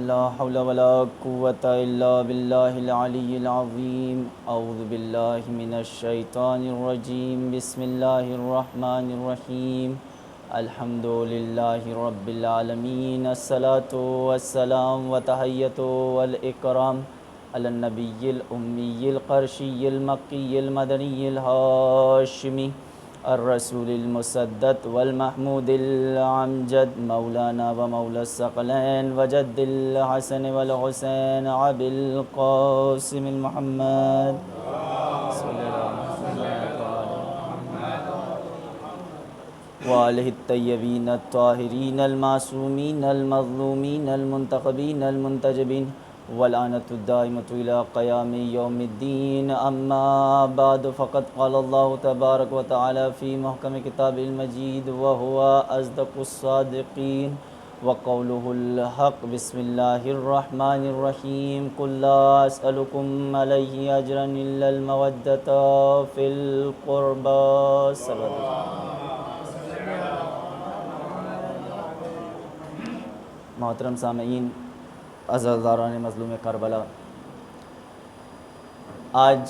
لا حول ولا قوة إلا بالله العلي العظيم. أعوذ بالله من الشيطان الرجيم. بسم الله الرحمن الرحيم. الحمد لله رب العالمين. الصلاة والسلام وتحية والإكرام على النبي الأمي القرشي المكي المدني الهاشمي الرسول المسدد والمحمود العمجد مولانا ومولى الثقلين وجد الحسن والحسين أبي القاسم المحمد صلى الله وآله الطيبين الطاهرين المعصومين المظلومين المنتخبين المنتجبين واللعنة الدائمة إلى قيام يوم الدين. أما بعد فقد قال الله تبارك وتعالى في محكم كتابه المجيد وهو أصدق الصادقين وقوله الحق. بسم الله الرحمن الرحيم. قل لا أسألكم عليه أجرا إلا المودة في القربى. محترم سامعین، عزیزان مظلوم کربلا، آج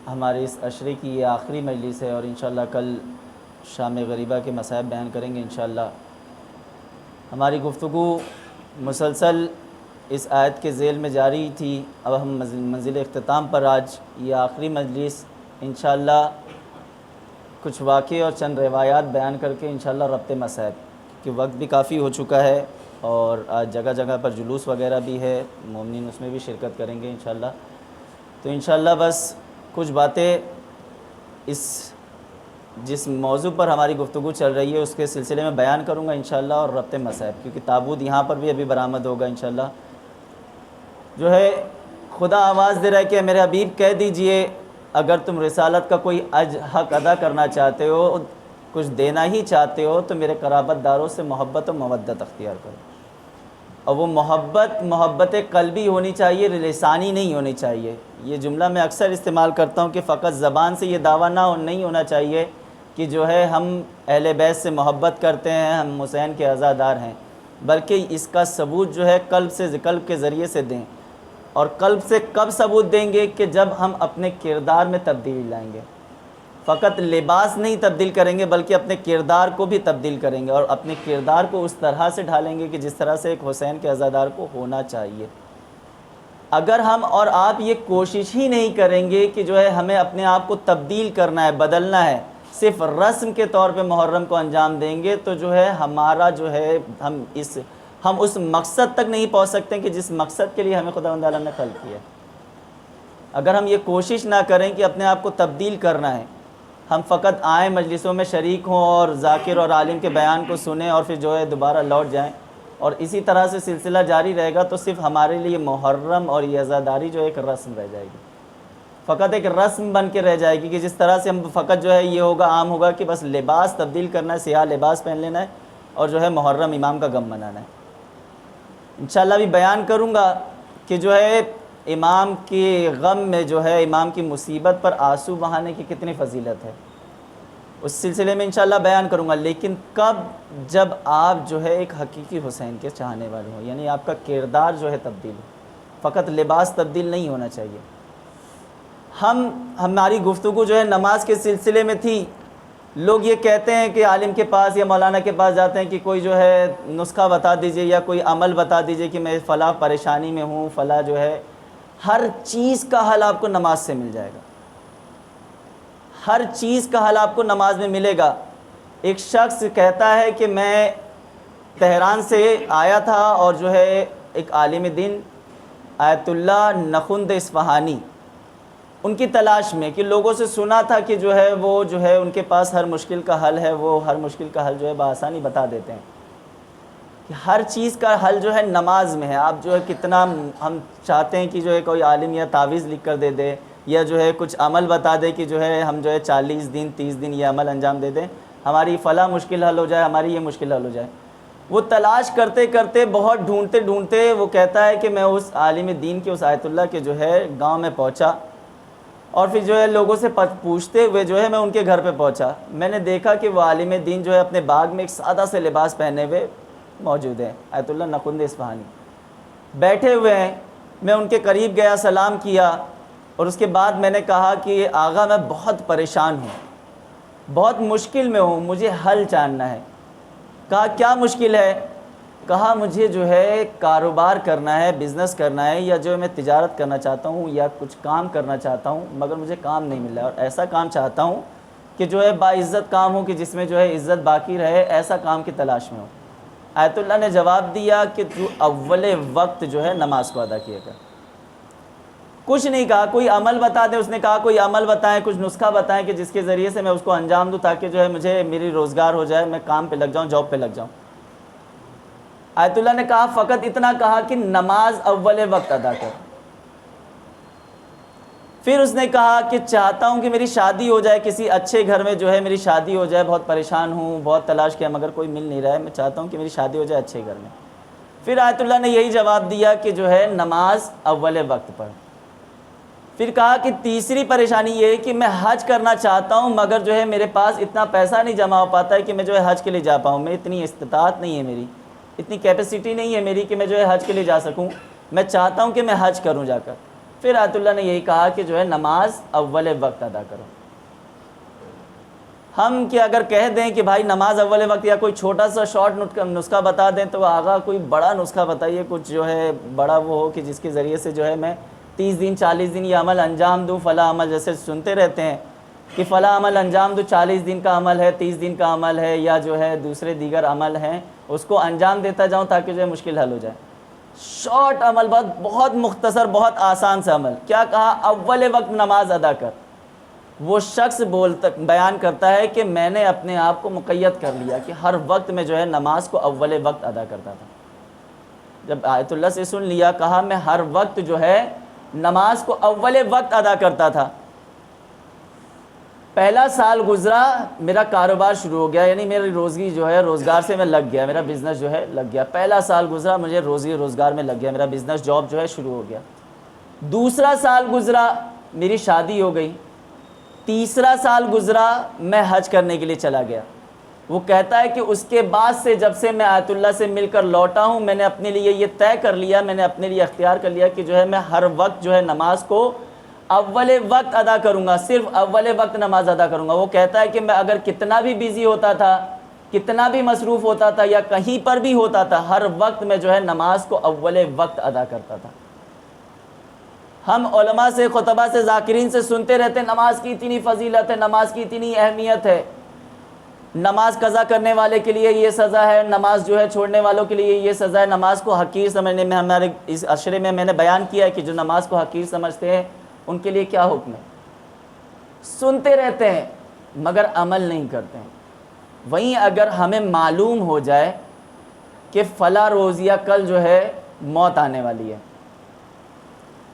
ہمارے اس عشرے کی یہ آخری مجلس ہے اور انشاءاللہ کل شام غریبہ کے مصائب بیان کریں گے انشاءاللہ. ہماری گفتگو مسلسل اس آیت کے ذیل میں جاری تھی. اب ہم منزل اختتام پر آج یہ آخری مجلس انشاءاللہ کچھ واقعے اور چند روایات بیان کر کے انشاءاللہ ربط مصائب، کہ وقت بھی کافی ہو چکا ہے اور آج جگہ جگہ پر جلوس وغیرہ بھی ہے، مومنین اس میں بھی شرکت کریں گے انشاءاللہ. تو انشاءاللہ بس کچھ باتیں اس جس موضوع پر ہماری گفتگو چل رہی ہے اس کے سلسلے میں بیان کروں گا انشاءاللہ، اور ربط مصائب، کیونکہ تابوت یہاں پر بھی ابھی برآمد ہوگا انشاءاللہ. جو ہے خدا آواز دے رہا ہے کہ میرے حبیب کہہ دیجئے اگر تم رسالت کا کوئی حق ادا کرنا چاہتے ہو، کچھ دینا ہی چاہتے ہو، تو میرے قرابت داروں سے محبت و مودت اختیار کرو. اور وہ محبت قلبی ہونی چاہیے، لسانی نہیں ہونی چاہیے. یہ جملہ میں اکثر استعمال کرتا ہوں کہ فقط زبان سے یہ دعویٰ نہیں ہونا چاہیے کہ جو ہے ہم اہل بیت سے محبت کرتے ہیں، ہم حسین کے عزادار ہیں، بلکہ اس کا ثبوت جو ہے قلب کے ذریعے سے دیں. اور قلب سے کب ثبوت دیں گے؟ کہ جب ہم اپنے کردار میں تبدیلی لائیں گے. فقط لباس نہیں تبدیل کریں گے بلکہ اپنے کردار کو بھی تبدیل کریں گے، اور اپنے کردار کو اس طرح سے ڈھالیں گے کہ جس طرح سے ایک حسین کے عزادار کو ہونا چاہیے. اگر ہم اور آپ یہ کوشش ہی نہیں کریں گے کہ جو ہے ہمیں اپنے آپ کو تبدیل کرنا ہے، بدلنا ہے، صرف رسم کے طور پہ محرم کو انجام دیں گے، تو جو ہے ہمارا جو ہے ہم اس مقصد تک نہیں پہنچ سکتے کہ جس مقصد کے لیے ہمیں خداوند تعالیٰ نے خلق کیا. اگر ہم یہ کوشش نہ کریں کہ اپنے آپ کو تبدیل کرنا ہے، ہم فقط آئیں مجلسوں میں شریک ہوں اور ذاکر اور عالم کے بیان کو سنیں اور پھر جو ہے دوبارہ لوٹ جائیں، اور اسی طرح سے سلسلہ جاری رہے گا، تو صرف ہمارے لیے محرم اور یہ عزاداری جو ایک رسم رہ جائے گی، فقط ایک رسم بن کے رہ جائے گی. کہ جس طرح سے ہم فقط جو ہے یہ ہوگا، عام ہوگا کہ بس لباس تبدیل کرنا ہے، سیاہ لباس پہن لینا ہے اور جو ہے محرم امام کا غم منانا ہے. انشاءاللہ بھی بیان کروں گا کہ جو ہے امام کے غم میں جو ہے امام کی مصیبت پر آنسو بہانے کی کتنی فضیلت ہے، اس سلسلے میں انشاءاللہ بیان کروں گا. لیکن کب؟ جب آپ جو ہے ایک حقیقی حسین کے چاہنے والے ہوں، یعنی آپ کا کردار جو ہے تبدیل ہو، فقط لباس تبدیل نہیں ہونا چاہیے. ہماری گفتگو جو ہے نماز کے سلسلے میں تھی. لوگ یہ کہتے ہیں کہ عالم کے پاس یا مولانا کے پاس جاتے ہیں کہ کوئی جو ہے نسخہ بتا دیجئے یا کوئی عمل بتا دیجئے کہ میں فلاں پریشانی میں ہوں، فلاں جو ہے. ہر چیز کا حل آپ کو نماز سے مل جائے گا، ہر چیز کا حل آپ کو نماز میں ملے گا. ایک شخص کہتا ہے کہ میں تہران سے آیا تھا اور جو ہے ایک عالم دین آیت اللہ نخند اصفہانی ان کی تلاش میں، کہ لوگوں سے سنا تھا کہ جو ہے وہ جو ہے ان کے پاس ہر مشکل کا حل ہے، وہ ہر مشکل کا حل جو ہے بآسانی بتا دیتے ہیں. کہ ہر چیز کا حل جو ہے نماز میں ہے. آپ جو ہے کتنا ہم چاہتے ہیں کہ جو ہے کوئی عالم یا تعویذ لکھ کر دے دے یا جو ہے کچھ عمل بتا دے کہ جو ہے ہم جو ہے 40 دن 30 دن یہ عمل انجام دے دیں، ہماری فلاں مشکل حل ہو جائے، ہماری یہ مشکل حل ہو جائے. وہ تلاش کرتے کرتے بہت ڈھونڈتے ڈھونڈتے وہ کہتا ہے کہ میں اس عالم دین کے، اس آیت اللہ کے جو ہے گاؤں میں پہنچا، اور پھر جو ہے لوگوں سے پوچھتے ہوئے جو ہے میں ان کے گھر پہ پہنچا. میں نے دیکھا کہ وہ عالم دین جو ہے اپنے باغ میں ایک سادہ سے لباس پہنے ہوئے موجود ہیں، آیت اللہ نقند اصفہانی بیٹھے ہوئے ہیں۔ میں ان کے قریب گیا، سلام کیا، اور اس کے بعد میں نے کہا کہ آغا میں بہت پریشان ہوں، بہت مشکل میں ہوں، مجھے حل جاننا ہے۔ کہا کیا مشکل ہے؟ کہا مجھے جو ہے کاروبار کرنا ہے، بزنس کرنا ہے، یا جو میں تجارت کرنا چاہتا ہوں یا کچھ کام کرنا چاہتا ہوں، مگر مجھے کام نہیں مل رہا ہے، اور ایسا کام چاہتا ہوں کہ جو ہے باعزت کام ہو، کہ جس میں جو ہے عزت باقی رہے، ایسا کام کی تلاش میں ہوں۔ آیت اللہ نے جواب دیا کہ تو اول وقت جو ہے نماز کو ادا کیا کر۔ کچھ نہیں کہا، کوئی عمل بتا دیں، اس نے کہا کوئی عمل بتائیں، کچھ نسخہ بتائیں کہ جس کے ذریعے سے میں اس کو انجام دوں، تاکہ جو ہے مجھے میری روزگار ہو جائے، میں کام پہ لگ جاؤں، جاب پہ لگ جاؤں۔ آیت اللہ نے کہا فقط اتنا کہا کہ نماز اول وقت ادا کر۔ پھر اس نے کہا کہ چاہتا ہوں کہ میری شادی ہو جائے، کسی اچھے گھر میں جو ہے میری شادی ہو جائے، بہت پریشان ہوں، بہت تلاش کیا مگر کوئی مل نہیں رہا ہے، میں چاہتا ہوں کہ میری شادی ہو جائے اچھے گھر میں۔ پھر آیت اللہ نے یہی جواب دیا کہ جو ہے نماز اول وقت پڑھ۔ پھر کہا کہ تیسری پریشانی یہ ہے کہ میں حج کرنا چاہتا ہوں، مگر جو ہے میرے پاس اتنا پیسہ نہیں جمع ہو پاتا ہے کہ میں جو ہے حج کے لیے جا پاؤں، میں اتنی استطاعت نہیں ہے، میری اتنی کیپیسٹی نہیں ہے میری کہ میں جو ہے حج کے لیے جا سکوں، میں چاہتا ہوں کہ میں حج کروں جا کر۔ پھر آیت اللہ نے یہی کہا کہ جو ہے نماز اول وقت ادا کرو۔ ہم کہ اگر کہہ دیں کہ بھائی نماز اول وقت، یا کوئی چھوٹا سا شارٹ نسخہ بتا دیں، تو آغا کوئی بڑا نسخہ بتائیے، کچھ جو ہے بڑا وہ ہو کہ جس کے ذریعے سے جو ہے میں 30 دن 40 دن یہ عمل انجام دوں، فلاں عمل، جیسے سنتے رہتے ہیں کہ فلاں عمل انجام دوں، 40 دن کا عمل ہے، 30 دن کا عمل ہے، یا جو ہے دوسرے دیگر عمل ہیں، اس کو انجام دیتا جاؤں تاکہ جو ہے مشکل حل ہو جائے۔ شارٹ عمل، بہت مختصر، بہت آسان سے عمل۔ کیا کہا؟ اول وقت نماز ادا کر۔ وہ شخص بیان کرتا ہے کہ میں نے اپنے آپ کو مقید کر لیا کہ ہر وقت میں جو ہے نماز کو اول وقت ادا کرتا تھا۔ جب آیت اللہ سے سن لیا، کہا میں ہر وقت جو ہے نماز کو اول وقت ادا کرتا تھا۔ پہلا سال گزرا، میرا کاروبار شروع ہو گیا، یعنی میری روزی جو ہے روزگار سے میں لگ گیا، میرا بزنس جو ہے لگ گیا۔ پہلا سال گزرا، مجھے روزی روزگار میں لگ گیا، میرا بزنس جاب جو ہے شروع ہو گیا۔ دوسرا سال گزرا، میری شادی ہو گئی۔ تیسرا سال گزرا، میں حج کرنے کے لیے چلا گیا۔ وہ کہتا ہے کہ اس کے بعد سے جب سے میں آیت اللہ سے مل کر لوٹا ہوں، میں نے اپنے لیے یہ طے کر لیا، میں نے اپنے لیے اختیار کر لیا کہ جو ہے میں ہر وقت جو ہے نماز کو اول وقت ادا کروں گا، صرف اول وقت نماز ادا کروں گا۔ وہ کہتا ہے کہ میں اگر کتنا بھی بیزی ہوتا تھا، کتنا بھی مصروف ہوتا تھا، یا کہیں پر بھی ہوتا تھا، ہر وقت میں جو ہے نماز کو اول وقت ادا کرتا تھا۔ ہم علماء سے، خطبہ سے، ذاکرین سے سنتے رہتے ہیں نماز کی اتنی فضیلت ہے، نماز کی اتنی اہمیت ہے، نماز قضا کرنے والے کے لیے یہ سزا ہے، نماز جو ہے چھوڑنے والوں کے لیے یہ سزا ہے۔ نماز کو حقیر سمجھنے میں، ہمارے اس عشرے میں نے بیان کیا ہے کہ جو نماز کو حقیر سمجھتے ہیں ان کے لیے کیا حکم ہے۔ سنتے رہتے ہیں مگر عمل نہیں کرتے ہیں۔ وہیں اگر ہمیں معلوم ہو جائے کہ فلاں روز یا کل جو ہے موت آنے والی ہے،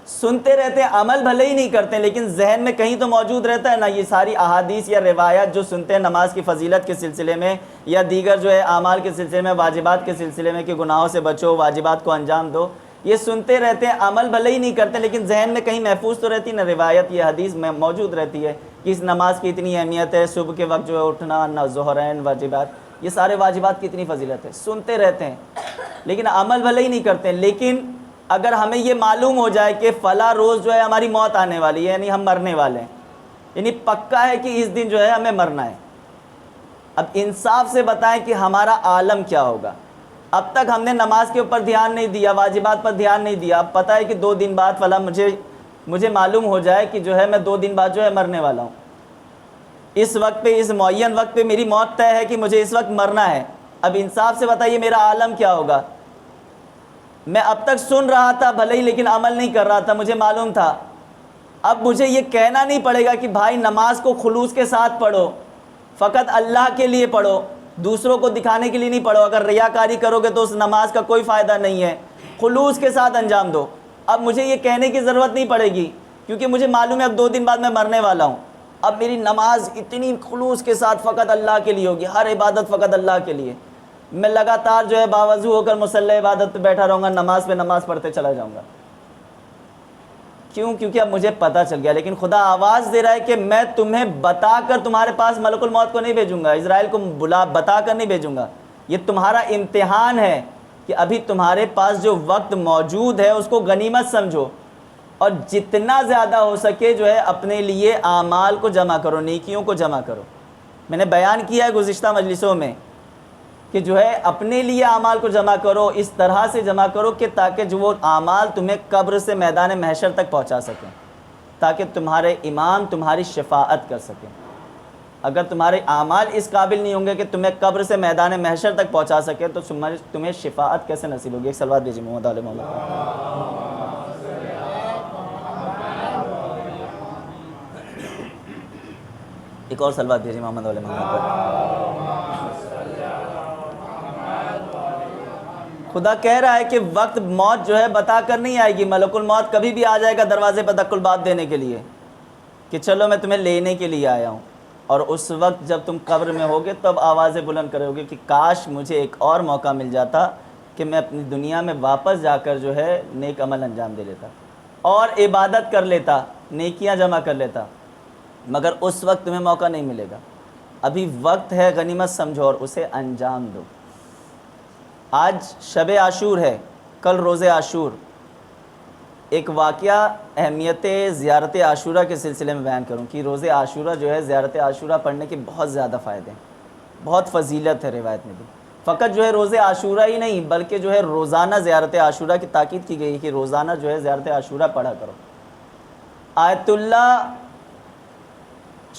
سنتے رہتے ہیں، عمل بھلے ہی نہیں کرتے ہیں، لیکن ذہن میں کہیں تو موجود رہتا ہے نا، یہ ساری احادیث یا روایات جو سنتے ہیں نماز کی فضیلت کے سلسلے میں، یا دیگر جو ہے اعمال کے سلسلے میں، واجبات کے سلسلے میں کہ گناہوں سے بچو، واجبات کو انجام دو، یہ سنتے رہتے ہیں، عمل بھلے ہی نہیں کرتے، لیکن ذہن میں کہیں محفوظ تو رہتی نا، روایت یہ حدیث میں موجود رہتی ہے کہ اس نماز کی اتنی اہمیت ہے، صبح کے وقت جو ہے اٹھنا، ظہرین واجبات، یہ سارے واجبات کی اتنی فضیلت ہے، سنتے رہتے ہیں لیکن عمل بھلے ہی نہیں کرتے ہیں۔ لیکن اگر ہمیں یہ معلوم ہو جائے کہ فلاں روز جو ہے ہماری موت آنے والی ہے، یعنی ہم مرنے والے ہیں، یعنی پکا ہے کہ اس دن جو ہے ہمیں مرنا ہے، اب انصاف سے بتائیں کہ ہمارا عالم کیا ہوگا۔ اب تک ہم نے نماز کے اوپر دھیان نہیں دیا، واجبات پر دھیان نہیں دیا، اب پتہ ہے کہ 2 دن بعد فلاں مجھے معلوم ہو جائے کہ جو ہے میں 2 دن بعد جو ہے مرنے والا ہوں، اس وقت پہ، اس معین وقت پہ میری موت طے ہے کہ مجھے اس وقت مرنا ہے۔ اب انصاف سے بتائیے میرا عالم کیا ہوگا۔ میں اب تک سن رہا تھا بھلے ہی، لیکن عمل نہیں کر رہا تھا، مجھے معلوم تھا۔ اب مجھے یہ کہنا نہیں پڑے گا کہ بھائی نماز کو خلوص کے ساتھ پڑھو، فقط اللہ کے لیے پڑھو، دوسروں کو دکھانے کے لیے نہیں پڑھو۔ اگر ریاکاری کرو گے تو اس نماز کا کوئی فائدہ نہیں ہے، خلوص کے ساتھ انجام دو۔ اب مجھے یہ کہنے کی ضرورت نہیں پڑے گی، کیونکہ مجھے معلوم ہے اب 2 دن بعد میں مرنے والا ہوں۔ اب میری نماز اتنی خلوص کے ساتھ فقط اللہ کے لیے ہوگی، ہر عبادت فقط اللہ کے لیے۔ میں لگاتار جو ہے باوضو ہو کر مصلی عبادت پہ بیٹھا رہوں گا، نماز پہ نماز پڑھتے چلا جاؤں گا۔ کیوں؟ کیونکہ اب مجھے پتہ چل گیا۔ لیکن خدا آواز دے رہا ہے کہ میں تمہیں بتا کر تمہارے پاس ملک الموت کو نہیں بھیجوں گا، اسرائیل کو بتا کر نہیں بھیجوں گا، یہ تمہارا امتحان ہے کہ ابھی تمہارے پاس جو وقت موجود ہے اس کو غنیمت سمجھو، اور جتنا زیادہ ہو سکے جو ہے اپنے لیے اعمال کو جمع کرو، نیکیوں کو جمع کرو۔ میں نے بیان کیا ہے گزشتہ مجلسوں میں کہ جو ہے اپنے لیے اعمال کو جمع کرو، اس طرح سے جمع کرو کہ تاکہ جو وہ اعمال تمہیں قبر سے میدان محشر تک پہنچا سکیں، تاکہ تمہارے امام تمہاری شفاعت کر سکیں۔ اگر تمہارے اعمال اس قابل نہیں ہوں گے کہ تمہیں قبر سے میدان محشر تک پہنچا سکے تو تمہیں شفاعت کیسے نصیب ہوگی؟ ایک صلوات بھیجیے محمد علیہ محمد۔ ایک اور صلوات بھیجیے محمد علیہ محمد پر۔ خدا کہہ رہا ہے کہ وقت موت جو ہے بتا کر نہیں آئے گی، ملک الموت کبھی بھی آ جائے گا دروازے پر دق الباب دینے کے لیے کہ چلو میں تمہیں لینے کے لیے آیا ہوں، اور اس وقت جب تم قبر میں ہوگے تب آوازیں بلند کرو گے کہ کاش مجھے ایک اور موقع مل جاتا کہ میں اپنی دنیا میں واپس جا کر جو ہے نیک عمل انجام دے لیتا اور عبادت کر لیتا، نیکیاں جمع کر لیتا، مگر اس وقت تمہیں موقع نہیں ملے گا۔ ابھی وقت ہے، غنیمت سمجھو اور اسے انجام دو۔ آج شب عاشور ہے، کل روز عاشور۔ ایک واقعہ اہمیت زیارت عاشورہ کے سلسلے میں بیان کروں کہ روز عاشورہ جو ہے زیارت عاشورہ پڑھنے کے بہت زیادہ فائدے ہیں، بہت فضیلت ہے روایت میں بھی۔ فقط جو ہے روز عاشورہ ہی نہیں بلکہ جو ہے روزانہ زیارت عاشورہ کی تاکید کی گئی ہے کہ روزانہ جو ہے زیارت عاشورہ پڑھا کرو۔ آیت اللہ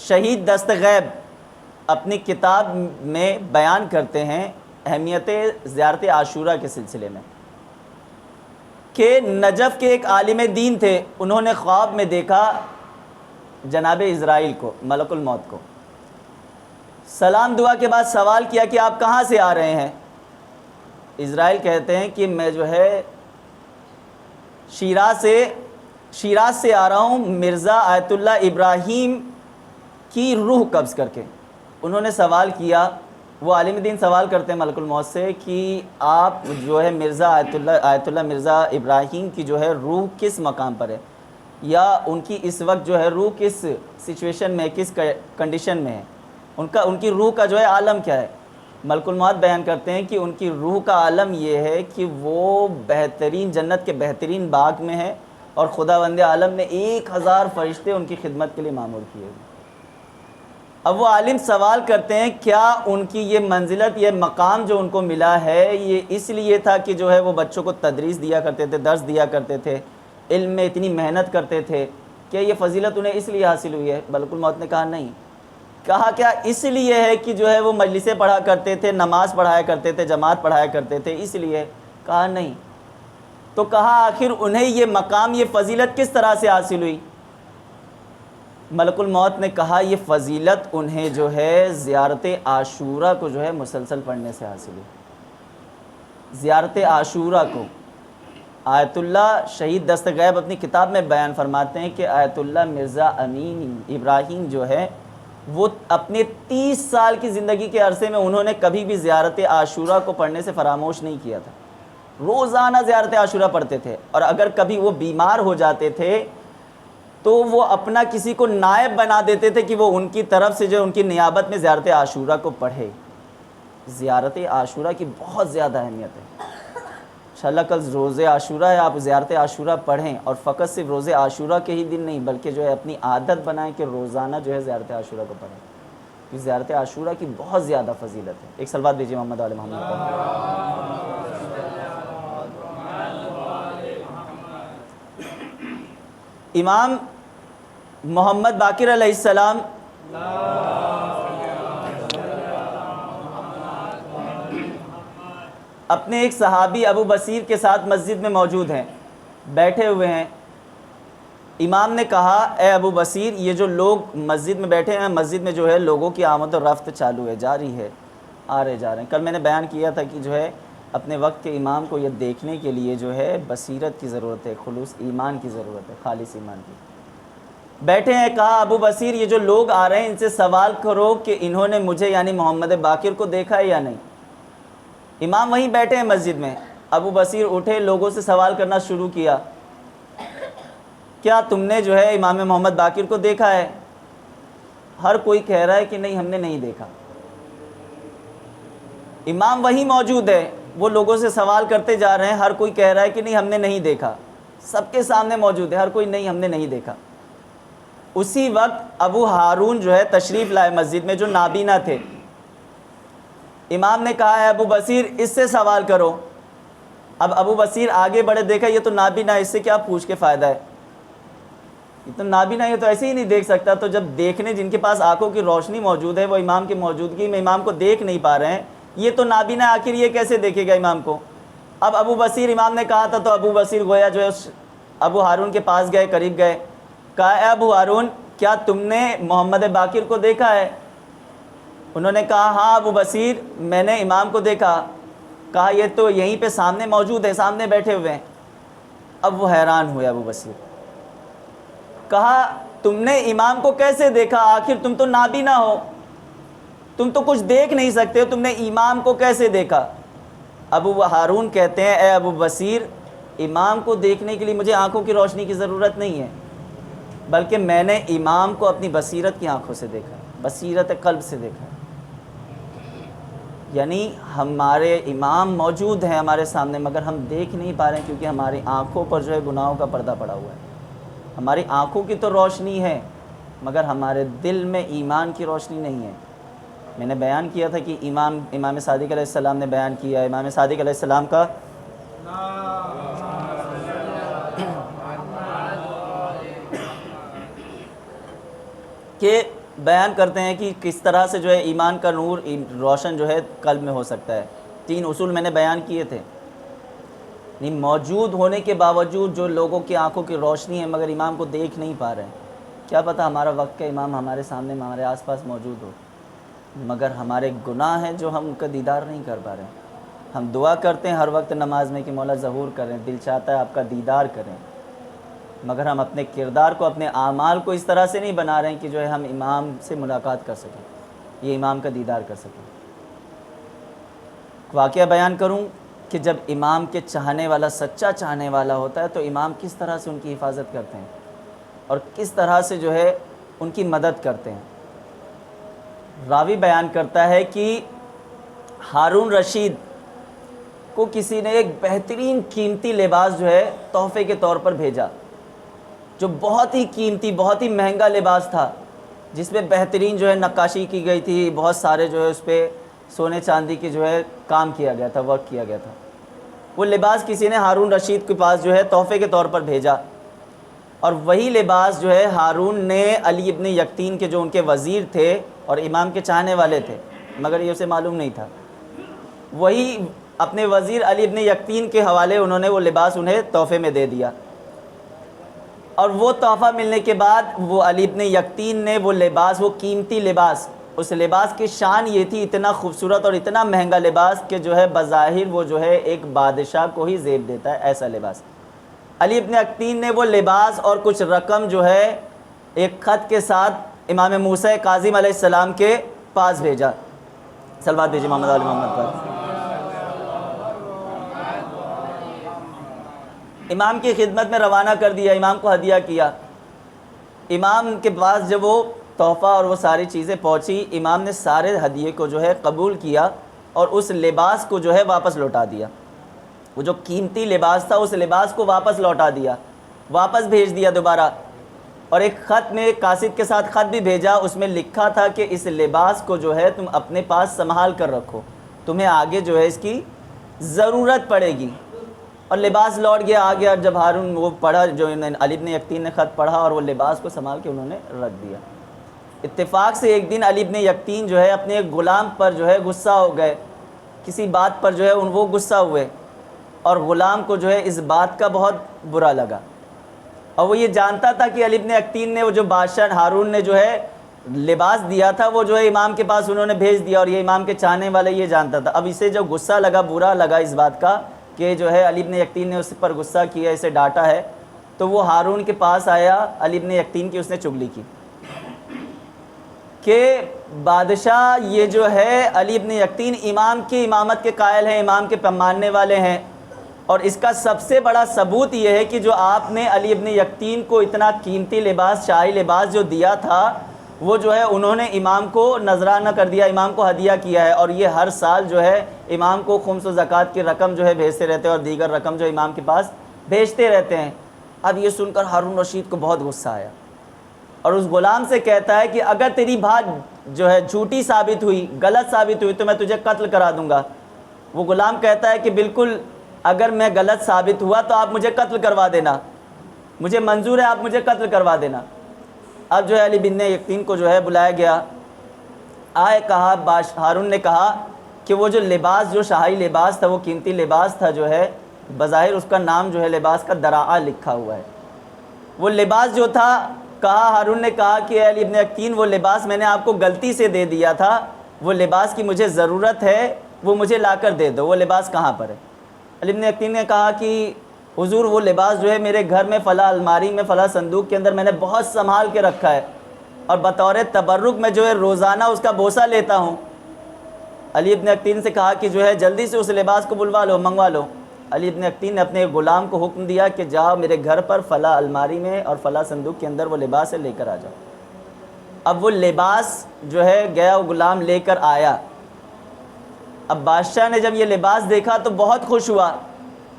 شہید دستغیب اپنی کتاب میں بیان کرتے ہیں اہمیت زیارت عاشورہ کے سلسلے میں کہ نجف کے ایک عالم دین تھے، انہوں نے خواب میں دیکھا جناب اسرائیل کو، ملک الموت کو۔ سلام دعا کے بعد سوال کیا کہ آپ کہاں سے آ رہے ہیں؟ اسرائیل کہتے ہیں کہ میں جو ہے شیراز سے آ رہا ہوں، مرزا آیت اللہ ابراہیم کی روح قبض کر کے۔ انہوں نے سوال کیا، وہ عالم دین سوال کرتے ہیں ملک الموت سے کہ آپ جو ہے مرزا آیت اللہ مرزا ابراہیم کی جو ہے روح کس مقام پر ہے، یا ان کی اس وقت جو ہے روح کس سچویشن میں، کس کنڈیشن میں ہے، ان کی روح کا جو ہے عالم کیا ہے؟ ملک الموت بیان کرتے ہیں کہ ان کی روح کا عالم یہ ہے کہ وہ بہترین جنت کے بہترین باغ میں ہے، اور خداوند عالم نے 1000 فرشتے ان کی خدمت کے لیے معمور کیے ہوئے۔ اب وہ عالم سوال کرتے ہیں کیا ان کی یہ منزلت، یہ مقام جو ان کو ملا ہے یہ اس لیے تھا کہ جو ہے وہ بچوں کو تدریس دیا کرتے تھے، درس دیا کرتے تھے، علم میں اتنی محنت کرتے تھے، کیا یہ فضیلت انہیں اس لیے حاصل ہوئی ہے؟ ملک الموت نے کہا نہیں۔ کہا کیا اس لیے ہے کہ جو ہے وہ مجلسیں پڑھا کرتے تھے، نماز پڑھایا کرتے تھے، جماعت پڑھایا کرتے تھے، اس لیے؟ کہا نہیں۔ تو کہا آخر انہیں یہ مقام، یہ فضیلت کس طرح سے حاصل ہوئی؟ ملک الموت نے کہا یہ فضیلت انہیں جو ہے زیارت عاشورہ کو جو ہے مسلسل پڑھنے سے حاصل ہوئی۔ زیارت عاشورہ کو آیت اللہ شہید دستغیب اپنی کتاب میں بیان فرماتے ہیں کہ آیت اللہ مرزا امین ابراہیم جو ہے وہ اپنے 30 سال کی زندگی کے عرصے میں انہوں نے کبھی بھی زیارت عاشورہ کو پڑھنے سے فراموش نہیں کیا تھا۔ روزانہ زیارت عاشورہ پڑھتے تھے، اور اگر کبھی وہ بیمار ہو جاتے تھے تو وہ اپنا کسی کو نائب بنا دیتے تھے کہ وہ ان کی طرف سے جو ان کی نیابت میں زیارت عاشورہ کو پڑھے۔ زیارت عاشورہ کی بہت زیادہ اہمیت ہے۔ انشاءاللہ کل روز عاشورہ ہے، آپ زیارت عاشورہ پڑھیں، اور فقط صرف روز عاشورہ کے ہی دن نہیں بلکہ جو ہے اپنی عادت بنائیں کہ روزانہ جو ہے زیارت عاشورہ کو پڑھیں، کیونکہ زیارت عاشورہ کی بہت زیادہ فضیلت ہے۔ ایک صلوات دیجیے محمد علیہ محمد پر۔ امام محمد باقر علیہ السلام اپنے ایک صحابی ابو بصیر کے ساتھ مسجد میں موجود ہیں، بیٹھے ہوئے ہیں۔ امام نے کہا اے ابو بصیر، یہ جو لوگ مسجد میں بیٹھے ہیں، مسجد میں جو ہے لوگوں کی آمد و رفت چالو ہے، جاری ہے، آ رہے جا رہے ہیں۔ کل میں نے بیان کیا تھا کہ جو ہے اپنے وقت کے امام کو یہ دیکھنے کے لیے جو ہے بصیرت کی ضرورت ہے، خلوص ایمان کی ضرورت ہے، خالص ایمان کی۔ بیٹھے ہیں، کہا ابو بصیر یہ جو لوگ آ رہے ہیں ان سے سوال کرو کہ انہوں نے مجھے یعنی محمد باقر کو دیکھا ہے یا نہیں۔ امام وہیں بیٹھے ہیں مسجد میں۔ ابو بصیر اٹھے، لوگوں سے سوال کرنا شروع کیا، کیا تم نے جو ہے امام محمد باقر کو دیکھا ہے؟ ہر کوئی کہہ رہا ہے کہ نہیں، ہم نے نہیں دیکھا۔ امام وہیں موجود ہے، وہ لوگوں سے سوال کرتے جا رہے ہیں، ہر کوئی کہہ رہا ہے کہ نہیں ہم نے نہیں دیکھا، سب کے سامنے موجود ہے، ہر کوئی نہیں ہم نے نہیں دیکھا۔ اسی وقت ابو ہارون جو ہے تشریف لائے مسجد میں، جو نابینا تھے۔ امام نے کہا ہے ابو بصیر اس سے سوال کرو۔ اب ابو بصیر آگے بڑھے، دیکھا یہ تو نابینا ہے، اس سے کیا پوچھ کے فائدہ ہے، یہ تو نابینا ہے، یہ تو ایسے ہی نہیں دیکھ سکتا۔ تو جب دیکھنے جن کے پاس آنکھوں کی روشنی موجود ہے، وہ امام کی موجودگی میں امام کو دیکھ نہیں پا رہے ہیں، یہ تو نابینا ہے، آخر یہ کیسے دیکھے گا امام کو۔ اب ابو بصیر، امام نے کہا تھا تو ابو بصیر گویا جو ہے ابو ہارون کے پاس گئے، قریب گئے، کہا اے ابو ہارون کیا تم نے محمد باقر کو دیکھا ہے؟ انہوں نے کہا ہاں ابو بصیر میں نے امام کو دیکھا۔ کہا یہ تو یہیں پہ سامنے موجود ہے، سامنے بیٹھے ہوئے ہیں۔ اب وہ حیران ہوئے ابو بصیر، کہا تم نے امام کو کیسے دیکھا؟ آخر تم تو نابینا ہو، تم تو کچھ دیکھ نہیں سکتے ہو، تم نے امام کو کیسے دیکھا؟ ابو ہارون کہتے ہیں اے ابو بصیر امام کو دیکھنے کے لیے مجھے آنکھوں کی روشنی کی ضرورت نہیں ہے، بلکہ میں نے امام کو اپنی بصیرت کی آنکھوں سے دیکھا، بصیرت قلب سے دیکھا۔ یعنی ہمارے امام موجود ہیں ہمارے سامنے، مگر ہم دیکھ نہیں پا رہے ہیں کیونکہ ہماری آنکھوں پر جو ہے گناہوں کا پردہ پڑا ہوا ہے۔ ہماری آنکھوں کی تو روشنی ہے مگر ہمارے دل میں ایمان کی روشنی نہیں ہے۔ میں نے بیان کیا تھا کہ امام صادق علیہ السلام نے بیان کیا، امام صادق علیہ السلام کا کہ بیان کرتے ہیں کہ کس طرح سے جو ہے ایمان کا نور روشن جو ہے قلب میں ہو سکتا ہے۔ 3 اصول میں نے بیان کیے تھے، نہیں موجود ہونے کے باوجود جو لوگوں کی آنکھوں کی روشنی ہے مگر امام کو دیکھ نہیں پا رہے ہیں۔ کیا پتہ ہمارا وقت کا امام ہمارے سامنے ہمارے آس پاس موجود ہو، مگر ہمارے گناہ ہیں جو ہم ان کا دیدار نہیں کر پا رہے ہیں۔ ہم دعا کرتے ہیں ہر وقت نماز میں کہ مولا ظہور کریں، دل چاہتا ہے آپ کا دیدار کریں، مگر ہم اپنے کردار کو، اپنے اعمال کو اس طرح سے نہیں بنا رہے ہیں کہ جو ہے ہم امام سے ملاقات کر سکیں، یہ امام کا دیدار کر سکیں۔ واقعہ بیان کروں کہ جب امام کے چاہنے والا سچا چاہنے والا ہوتا ہے تو امام کس طرح سے ان کی حفاظت کرتے ہیں اور کس طرح سے جو ہے ان کی مدد کرتے ہیں۔ راوی بیان کرتا ہے کہ ہارون رشید کو کسی نے ایک بہترین قیمتی لباس جو ہے تحفے کے طور پر بھیجا، جو بہت ہی قیمتی، بہت ہی مہنگا لباس تھا، جس پہ بہترین جو ہے نقاشی کی گئی تھی، بہت سارے جو ہے اس پہ سونے چاندی کی جو ہے کام کیا گیا تھا، ورک کیا گیا تھا۔ وہ لباس کسی نے ہارون رشید کے پاس جو ہے تحفے کے طور پر بھیجا، اور وہی لباس جو ہے ہارون نے علی ابن یقطین کے جو ان کے وزیر تھے اور امام کے چاہنے والے تھے مگر یہ اسے معلوم نہیں تھا، وہی اپنے وزیر علی ابن یقطین کے حوالے انہوں نے وہ لباس انہیں تحفے میں دے دیا۔ اور وہ تحفہ ملنے کے بعد وہ علی ابن یقطین نے وہ لباس، وہ قیمتی لباس، اس لباس کی شان یہ تھی، اتنا خوبصورت اور اتنا مہنگا لباس کہ جو ہے بظاہر وہ جو ہے ایک بادشاہ کو ہی زیب دیتا ہے، ایسا لباس۔ علی ابن یقطین نے وہ لباس اور کچھ رقم جو ہے ایک خط کے ساتھ امام موسیٰ کاظم علیہ السلام کے پاس بھیجا۔ صلوات بھیجیے محمد علی محمد پر۔ امام کی خدمت میں روانہ کر دیا، امام کو ہدیہ کیا۔ امام کے پاس جب وہ تحفہ اور وہ ساری چیزیں پہنچی، امام نے سارے ہدیے کو جو ہے قبول کیا اور اس لباس کو جو ہے واپس لوٹا دیا۔ وہ جو قیمتی لباس تھا اس لباس کو واپس لوٹا دیا، واپس بھیج دیا دوبارہ، اور ایک خط میں، ایک قاصد کے ساتھ خط بھی بھیجا، اس میں لکھا تھا کہ اس لباس کو جو ہے تم اپنے پاس سنبھال کر رکھو، تمہیں آگے جو ہے اس کی ضرورت پڑے گی۔ اور لباس لوٹ گیا، آ گیا۔ جب ہارون وہ پڑھا، جو علی ابن یقطین نے خط پڑھا اور وہ لباس کو سنبھال کے انہوں نے رکھ دیا۔ اتفاق سے ایک دن علی ابن یقطین جو ہے اپنے ایک غلام پر جو ہے غصہ ہو گئے، کسی بات پر جو ہے وہ غصہ ہوئے، اور غلام کو جو ہے اس بات کا بہت برا لگا، اور وہ یہ جانتا تھا کہ علی ابن یقطین نے، وہ جو بادشاہ ہارون نے جو ہے لباس دیا تھا وہ جو ہے امام کے پاس انہوں نے بھیج دیا، اور یہ امام کے چاہنے والے یہ جانتا تھا۔ اب اسے جب غصہ لگا، برا لگا اس بات کا کہ جو ہے علی ابن یقطین نے اس پر غصہ کیا، اسے ڈانٹا ہے، تو وہ ہارون کے پاس آیا، علی ابن یقطین کی اس نے چغلی کی کہ بادشاہ یہ جو ہے علی ابن یقطین امام کی امامت کے قائل ہیں، امام کے ماننے والے ہیں، اور اس کا سب سے بڑا ثبوت یہ ہے کہ جو آپ نے علی ابن یقطین کو اتنا قیمتی لباس، شاہی لباس جو دیا تھا، وہ جو ہے انہوں نے امام کو نذرانہ کر دیا، امام کو ہدیہ کیا ہے، اور یہ ہر سال جو ہے امام کو خمس و زکوٰۃ کی رقم جو ہے بھیجتے رہتے ہیں اور دیگر رقم جو امام کے پاس بھیجتے رہتے ہیں۔ اب یہ سن کر ہارون رشید کو بہت غصہ آیا اور اس غلام سے کہتا ہے کہ اگر تیری بات جو ہے جھوٹی ثابت ہوئی، غلط ثابت ہوئی تو میں تجھے قتل کرا دوں گا۔ وہ غلام کہتا ہے کہ بالکل، اگر میں غلط ثابت ہوا تو آپ مجھے قتل کروا دینا، مجھے منظور ہے، آپ مجھے قتل کروا دینا۔ اب جو ہے علی بن یقطین کو جو ہے بلایا گیا، کہا ہارون نے کہا کہ وہ جو لباس، جو شاہی لباس تھا، وہ قیمتی لباس تھا، جو ہے بظاہر اس کا نام جو ہے لباس کا دراعہ لکھا ہوا ہے، وہ لباس جو تھا، کہا ہارون نے کہا کہ اے علی بن یقطین، وہ لباس میں نے آپ کو غلطی سے دے دیا تھا، وہ لباس کی مجھے ضرورت ہے، وہ مجھے لا کر دے دو، وہ لباس کہاں پر ہے؟ علی بن یقطین نے کہا کہ حضور وہ لباس جو ہے میرے گھر میں فلاں الماری میں فلاں صندوق کے اندر میں نے بہت سنبھال کے رکھا ہے، اور بطور تبرک میں جو ہے روزانہ اس کا بوسہ لیتا ہوں۔ علی بن یقطین سے کہا کہ جو ہے جلدی سے اس لباس کو بلوا لو، منگوا لو۔ علی بن یقطین نے اپنے غلام کو حکم دیا کہ جاؤ میرے گھر پر فلاں الماری میں اور فلاں صندوق کے اندر وہ لباس ہے، لے کر آ جاؤ۔ اب وہ لباس جو ہے گیا، وہ غلام لے کر آیا۔ اب بادشاہ نے جب یہ لباس دیکھا تو بہت خوش ہوا،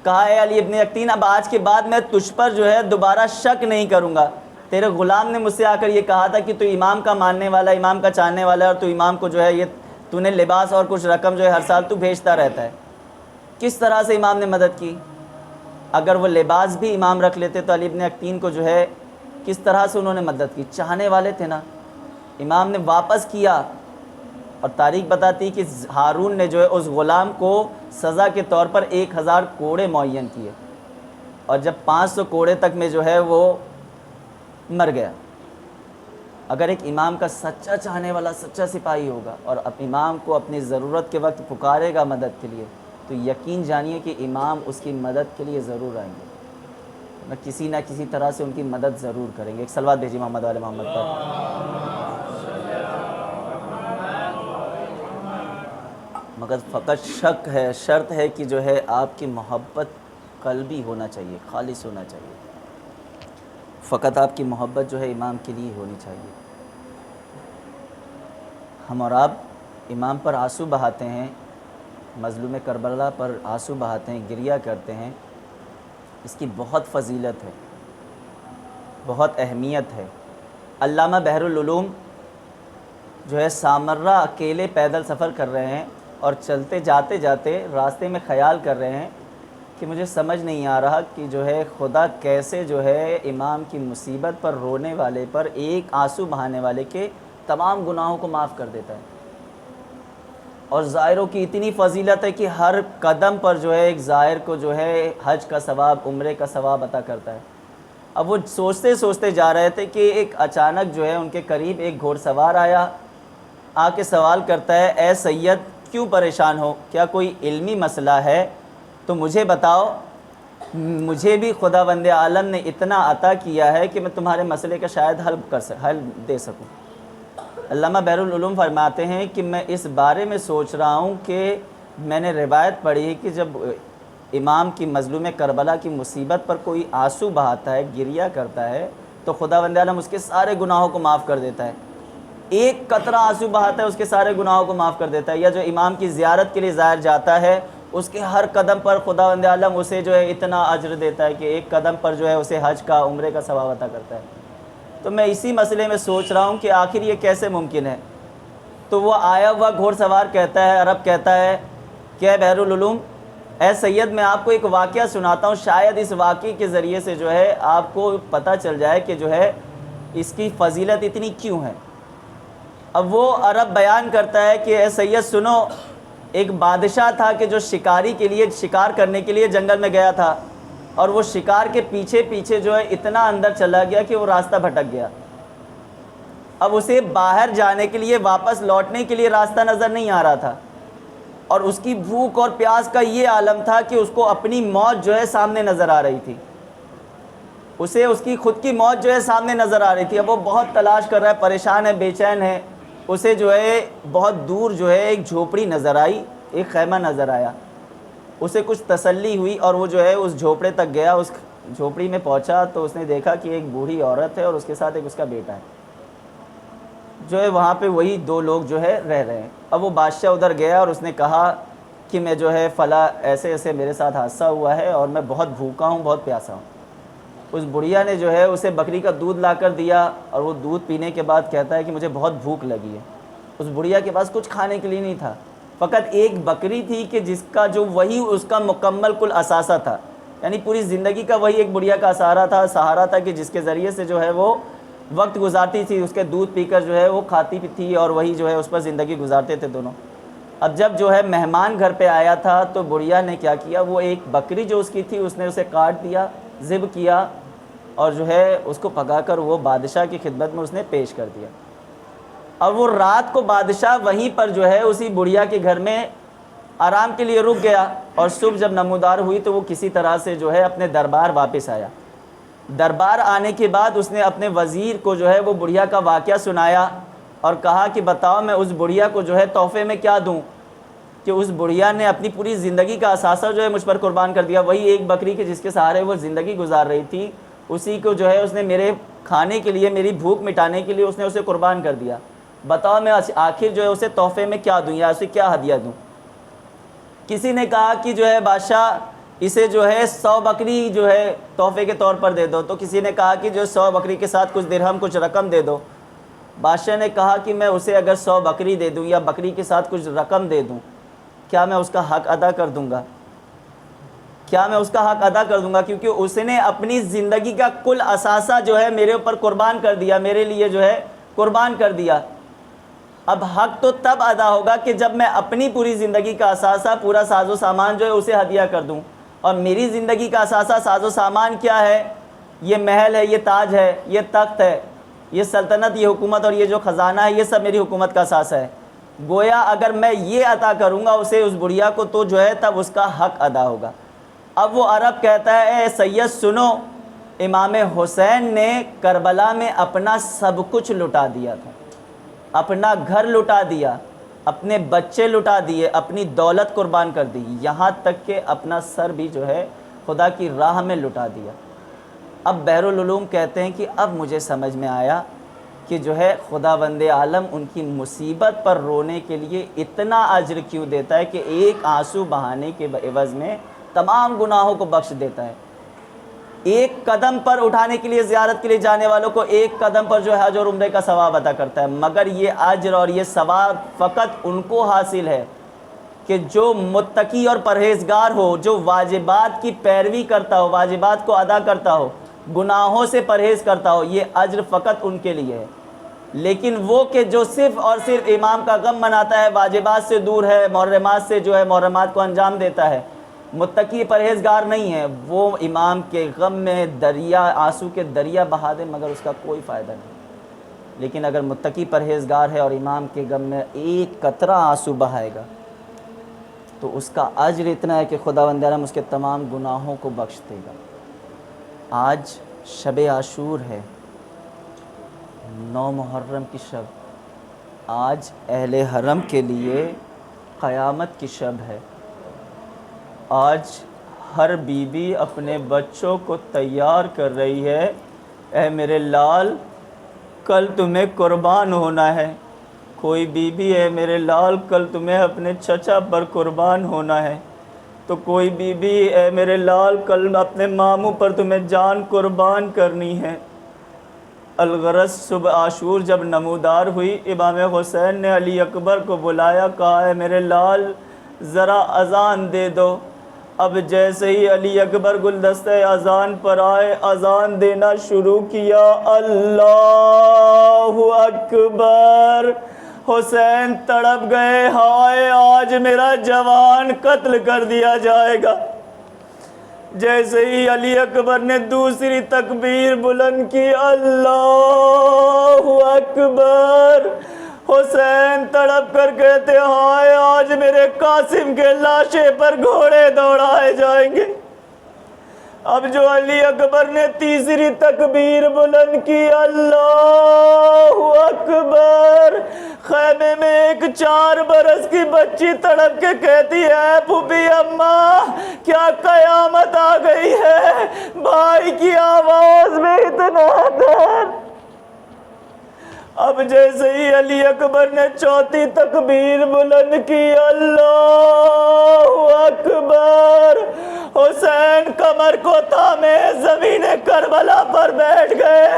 کہا اے علی بن یقطین، اب آج کے بعد میں تجھ پر جو ہے دوبارہ شک نہیں کروں گا۔ تیرے غلام نے مجھ سے آ کر یہ کہا تھا کہ تو امام کا ماننے والا، امام کا چاہنے والا ہے، اور تو امام کو جو ہے یہ تو نے لباس اور کچھ رقم جو ہے ہر سال تو بھیجتا رہتا ہے۔ کس طرح سے امام نے مدد کی؟ اگر وہ لباس بھی امام رکھ لیتے تو علی بن یقطین کو جو ہے کس طرح سے انہوں نے مدد کی؟ چاہنے والے تھے نا۔ امام نے واپس کیا، اور تاریخ بتاتی کہ ہارون نے جو ہے اس غلام کو سزا کے طور پر 1000 کوڑے معین کیے، اور جب 500 کوڑے تک میں جو ہے وہ مر گیا۔ اگر ایک امام کا سچا چاہنے والا، سچا سپاہی ہوگا اور امام کو اپنی ضرورت کے وقت پکارے گا مدد کے لیے، تو یقین جانیے کہ امام اس کی مدد کے لیے ضرور آئیں گے، نہ کسی طرح سے ان کی مدد ضرور کریں گے۔ ایک صلوات بھیجیے محمد والے محمد پر۔ مگر فقط شک ہے، شرط ہے کہ جو ہے آپ کی محبت قلبی ہونا چاہیے، خالص ہونا چاہیے، فقط آپ کی محبت جو ہے امام کے لیے ہونی چاہیے۔ ہم اور آپ امام پر آنسو بہاتے ہیں، مظلوم کربلا پر آنسو بہاتے ہیں، گریہ کرتے ہیں، اس کی بہت فضیلت ہے، بہت اہمیت ہے۔ علامہ بحر العلوم جو ہے سامرہ اکیلے پیدل سفر کر رہے ہیں، اور چلتے جاتے جاتے راستے میں خیال کر رہے ہیں کہ مجھے سمجھ نہیں آ رہا کہ جو ہے خدا کیسے جو ہے امام کی مصیبت پر رونے والے پر، ایک آنسو بہانے والے کے تمام گناہوں کو معاف کر دیتا ہے۔ اور زائروں کی اتنی فضیلت ہے کہ ہر قدم پر جو ہے ایک زائر کو جو ہے حج کا ثواب، عمرے کا ثواب عطا کرتا ہے۔ اب وہ سوچتے سوچتے جا رہے تھے کہ ایک اچانک جو ہے ان کے قریب ایک گھوڑ سوار آیا، آ کے سوال کرتا ہے اے سید کیوں پریشان ہو؟ کیا کوئی علمی مسئلہ ہے تو مجھے بتاؤ، مجھے بھی خداوند عالم نے اتنا عطا کیا ہے کہ میں تمہارے مسئلے کا شاید حل دے سکوں۔ علامہ بحر العلوم فرماتے ہیں کہ میں اس بارے میں سوچ رہا ہوں کہ میں نے روایت پڑھی کہ جب امام کی مظلوم کربلا کی مصیبت پر کوئی آنسو بہاتا ہے، گریہ کرتا ہے، تو خداوند عالم اس کے سارے گناہوں کو معاف کر دیتا ہے۔ ایک قطرہ آنسو بہاتا ہے، اس کے سارے گناہوں کو معاف کر دیتا ہے۔ یا جو امام کی زیارت کے لیے زائر جاتا ہے، اس کے ہر قدم پر خداوند عالم اسے جو ہے اتنا اجر دیتا ہے کہ ایک قدم پر جو ہے اسے حج کا، عمرے کا ثواب عطا کرتا ہے۔ تو میں اسی مسئلے میں سوچ رہا ہوں کہ آخر یہ کیسے ممکن ہے؟ تو وہ آیا ہوا گھوڑ سوار کہتا ہے، عرب کہتا ہے کہ اے بحر العلوم، اے سید میں آپ کو ایک واقعہ سناتا ہوں، شاید اس واقعے کے ذریعے سے جو ہے آپ کو پتہ چل جائے کہ جو ہے اس کی فضیلت اتنی کیوں ہے۔ اب وہ عرب بیان کرتا ہے کہ اے سید سنو، ایک بادشاہ تھا کہ جو شکاری کے لیے، شکار کرنے کے لیے جنگل میں گیا تھا، اور وہ شکار کے پیچھے پیچھے جو ہے اتنا اندر چلا گیا کہ وہ راستہ بھٹک گیا۔ اب اسے باہر جانے کے لیے، واپس لوٹنے کے لیے راستہ نظر نہیں آ رہا تھا، اور اس کی بھوک اور پیاس کا یہ عالم تھا کہ اس کو اپنی موت جو ہے سامنے نظر آ رہی تھی، اسے اس کی خود کی موت جو ہے سامنے نظر آ رہی تھی۔ اب وہ بہت تلاش کر رہا ہے، پریشان ہے، بے چین ہے۔ اسے جو ہے بہت دور جو ہے ایک جھوپڑی نظر آئی، ایک خیمہ نظر آیا، اسے کچھ تسلی ہوئی، اور وہ جو ہے اس جھوپڑے تک گیا۔ اس جھوپڑی میں پہنچا تو اس نے دیکھا کہ ایک بوڑھی عورت ہے اور اس کے ساتھ ایک اس کا بیٹا ہے۔ جو ہے وہاں پہ وہی دو لوگ جو ہے رہ رہے ہیں۔ اب وہ بادشاہ ادھر گیا اور اس نے کہا کہ میں جو ہے فلاں ایسے ایسے میرے ساتھ حادثہ ہوا ہے اور میں بہت بھوکا ہوں، بہت پیاسا ہوں۔ اس بڑھیا نے جو ہے اسے بکری کا دودھ لا کر دیا، اور وہ دودھ پینے کے بعد کہتا ہے کہ مجھے بہت بھوک لگی ہے۔ اس بڑھیا کے پاس کچھ کھانے کے لیے نہیں تھا، فقط ایک بکری تھی کہ جس کا جو وہی اس کا مکمل کل اثاثہ تھا، یعنی پوری زندگی کا وہی ایک بڑھیا کا سہارا تھا کہ جس کے ذریعے سے جو ہے وہ وقت گزارتی تھی، اس کے دودھ پی کر جو ہے وہ کھاتی تھی اور وہی جو ہے اس پر زندگی گزارتے تھے دونوں۔ اب جب جو ہے مہمان گھر پہ آیا تھا تو بڑھیا نے کیا کیا، وہ ایک بکری جو اس کی تھی اس نے اسے کاٹ دیا، ذبح کیا، اور جو ہے اس کو پکا کر وہ بادشاہ کی خدمت میں اس نے پیش کر دیا۔ اور وہ رات کو بادشاہ وہیں پر جو ہے اسی بڑھیا کے گھر میں آرام کے لیے رک گیا، اور صبح جب نمودار ہوئی تو وہ کسی طرح سے جو ہے اپنے دربار واپس آیا۔ دربار آنے کے بعد اس نے اپنے وزیر کو جو ہے وہ بڑھیا کا واقعہ سنایا اور کہا کہ بتاؤ میں اس بڑھیا کو جو ہے تحفے میں کیا دوں، کہ اس بڑھیا نے اپنی پوری زندگی کا اثاثہ جو ہے مجھ پر قربان کر دیا، وہی ایک بکری کے جس کے سہارے وہ زندگی گزار رہی تھی، اسی کو جو ہے اس نے میرے کھانے کے لیے، میری بھوک مٹانے کے لیے اس نے اسے قربان کر دیا۔ بتاؤ میں آخر جو ہے اسے تحفے میں کیا دوں یا اسے کیا ہدیہ دوں۔ کسی نے کہا کہ جو ہے بادشاہ اسے جو ہے 100 بکری جو ہے تحفے کے طور پر دے دو، تو کسی نے کہا کہ جو 100 بکری کے ساتھ کچھ درہم کچھ رقم دے دو۔ بادشاہ نے کہا کہ میں اسے اگر 100 بکری دے دوں یا بکری کے ساتھ کچھ رقم دے دوں، کیا میں اس کا حق ادا کر دوں گا؟ کیا میں اس کا حق ادا کر دوں گا؟ کیونکہ اس نے اپنی زندگی کا کل اثاثہ جو ہے میرے اوپر قربان کر دیا، میرے لیے جو ہے قربان کر دیا۔ اب حق تو تب ادا ہوگا کہ جب میں اپنی پوری زندگی کا اثاثہ، پورا ساز و سامان جو ہے اسے ہدیہ کر دوں۔ اور میری زندگی کا اثاثہ ساز و سامان کیا ہے؟ یہ محل ہے، یہ تاج ہے، یہ تخت ہے، یہ سلطنت، یہ حکومت، اور یہ جو خزانہ ہے، یہ سب میری حکومت کا اثاثہ ہے۔ گویا اگر میں یہ عطا کروں گا اسے، اس بڑھیا کو، تو جو ہے تب اس کا حق ادا ہوگا۔ اب وہ عرب کہتا ہے اے سید سنو، امام حسین نے کربلا میں اپنا سب کچھ لٹا دیا تھا، اپنا گھر لٹا دیا، اپنے بچے لٹا دیے، اپنی دولت قربان کر دی، یہاں تک کہ اپنا سر بھی جو ہے خدا کی راہ میں لٹا دیا۔ اب بحر العلوم کہتے ہیں کہ اب مجھے سمجھ میں آیا کہ جو ہے خداوند عالم ان کی مصیبت پر رونے کے لیے اتنا اجر کیوں دیتا ہے کہ ایک آنسو بہانے کے عوض میں تمام گناہوں کو بخش دیتا ہے۔ ایک قدم پر اٹھانے کے لیے، زیارت کے لیے جانے والوں کو ایک قدم پر جو ہے حج اور عمرے کا ثواب عطا کرتا ہے، مگر یہ اجر اور یہ ثواب فقط ان کو حاصل ہے کہ جو متقی اور پرہیزگار ہو، جو واجبات کی پیروی کرتا ہو، واجبات کو ادا کرتا ہو، گناہوں سے پرہیز کرتا ہو، یہ اجر فقط ان کے لیے ہے۔ لیکن وہ کہ جو صرف اور صرف امام کا غم مناتا ہے، واجبات سے دور ہے، محرمات سے جو ہے محرمات کو انجام دیتا ہے، متقی پرہیزگار نہیں ہے، وہ امام کے غم میں دریا، آنسو کے دریا بہا دے مگر اس کا کوئی فائدہ نہیں۔ لیکن اگر متقی پرہیزگار ہے اور امام کے غم میں ایک قطرہ آنسو بہائے گا تو اس کا اجر اتنا ہے کہ خداوند عالم اس کے تمام گناہوں کو بخش دے گا۔ آج شب عاشور ہے، 9 محرم کی شب، آج اہل حرم کے لیے قیامت کی شب ہے۔ آج ہر بیوی اپنے بچوں کو تیار کر رہی ہے، اے میرے لال کل تمہیں قربان ہونا ہے۔ کوئی بیوی ہے میرے لال کل تمہیں اپنے چچا پر قربان ہونا ہے، تو کوئی بیوی اے میرے لال کل اپنے ماموں پر تمہیں جان قربان کرنی ہے۔ الغرض صبح عاشور جب نمودار ہوئی، امام حسین نے علی اکبر کو بلایا، کہا ہے میرے لال ذرا اذان دے دو۔ اب جیسے ہی علی اکبر گلدستہ اذان پر آئے، اذان دینا شروع کیا، اللہ اکبر۔ حسین تڑپ گئے، ہائے آج میرا جوان قتل کر دیا جائے گا۔ جیسے ہی علی اکبر نے دوسری تکبیر بلند کی، اللہ اکبر، حسین تڑپ کر کہتے ہائے آج میرے قاسم کے لاشے پر گھوڑے دوڑائے جائیں گے۔ اب جو علی اکبر نے تیسری تکبیر بلند کی، اللہ اکبر، خیمے میں ایک 4 برس کی بچی تڑپ کے کہتی ہے پھوپھی اماں کیا قیامت آ گئی ہے؟ بھائی کی آواز میں اتنا درد، اب جیسے ہی علی اکبر نے چوتھی تکبیر بلند کی، اللہ اکبر، حسین کمر کو تھامے زمین کربلا پر بیٹھ گئے،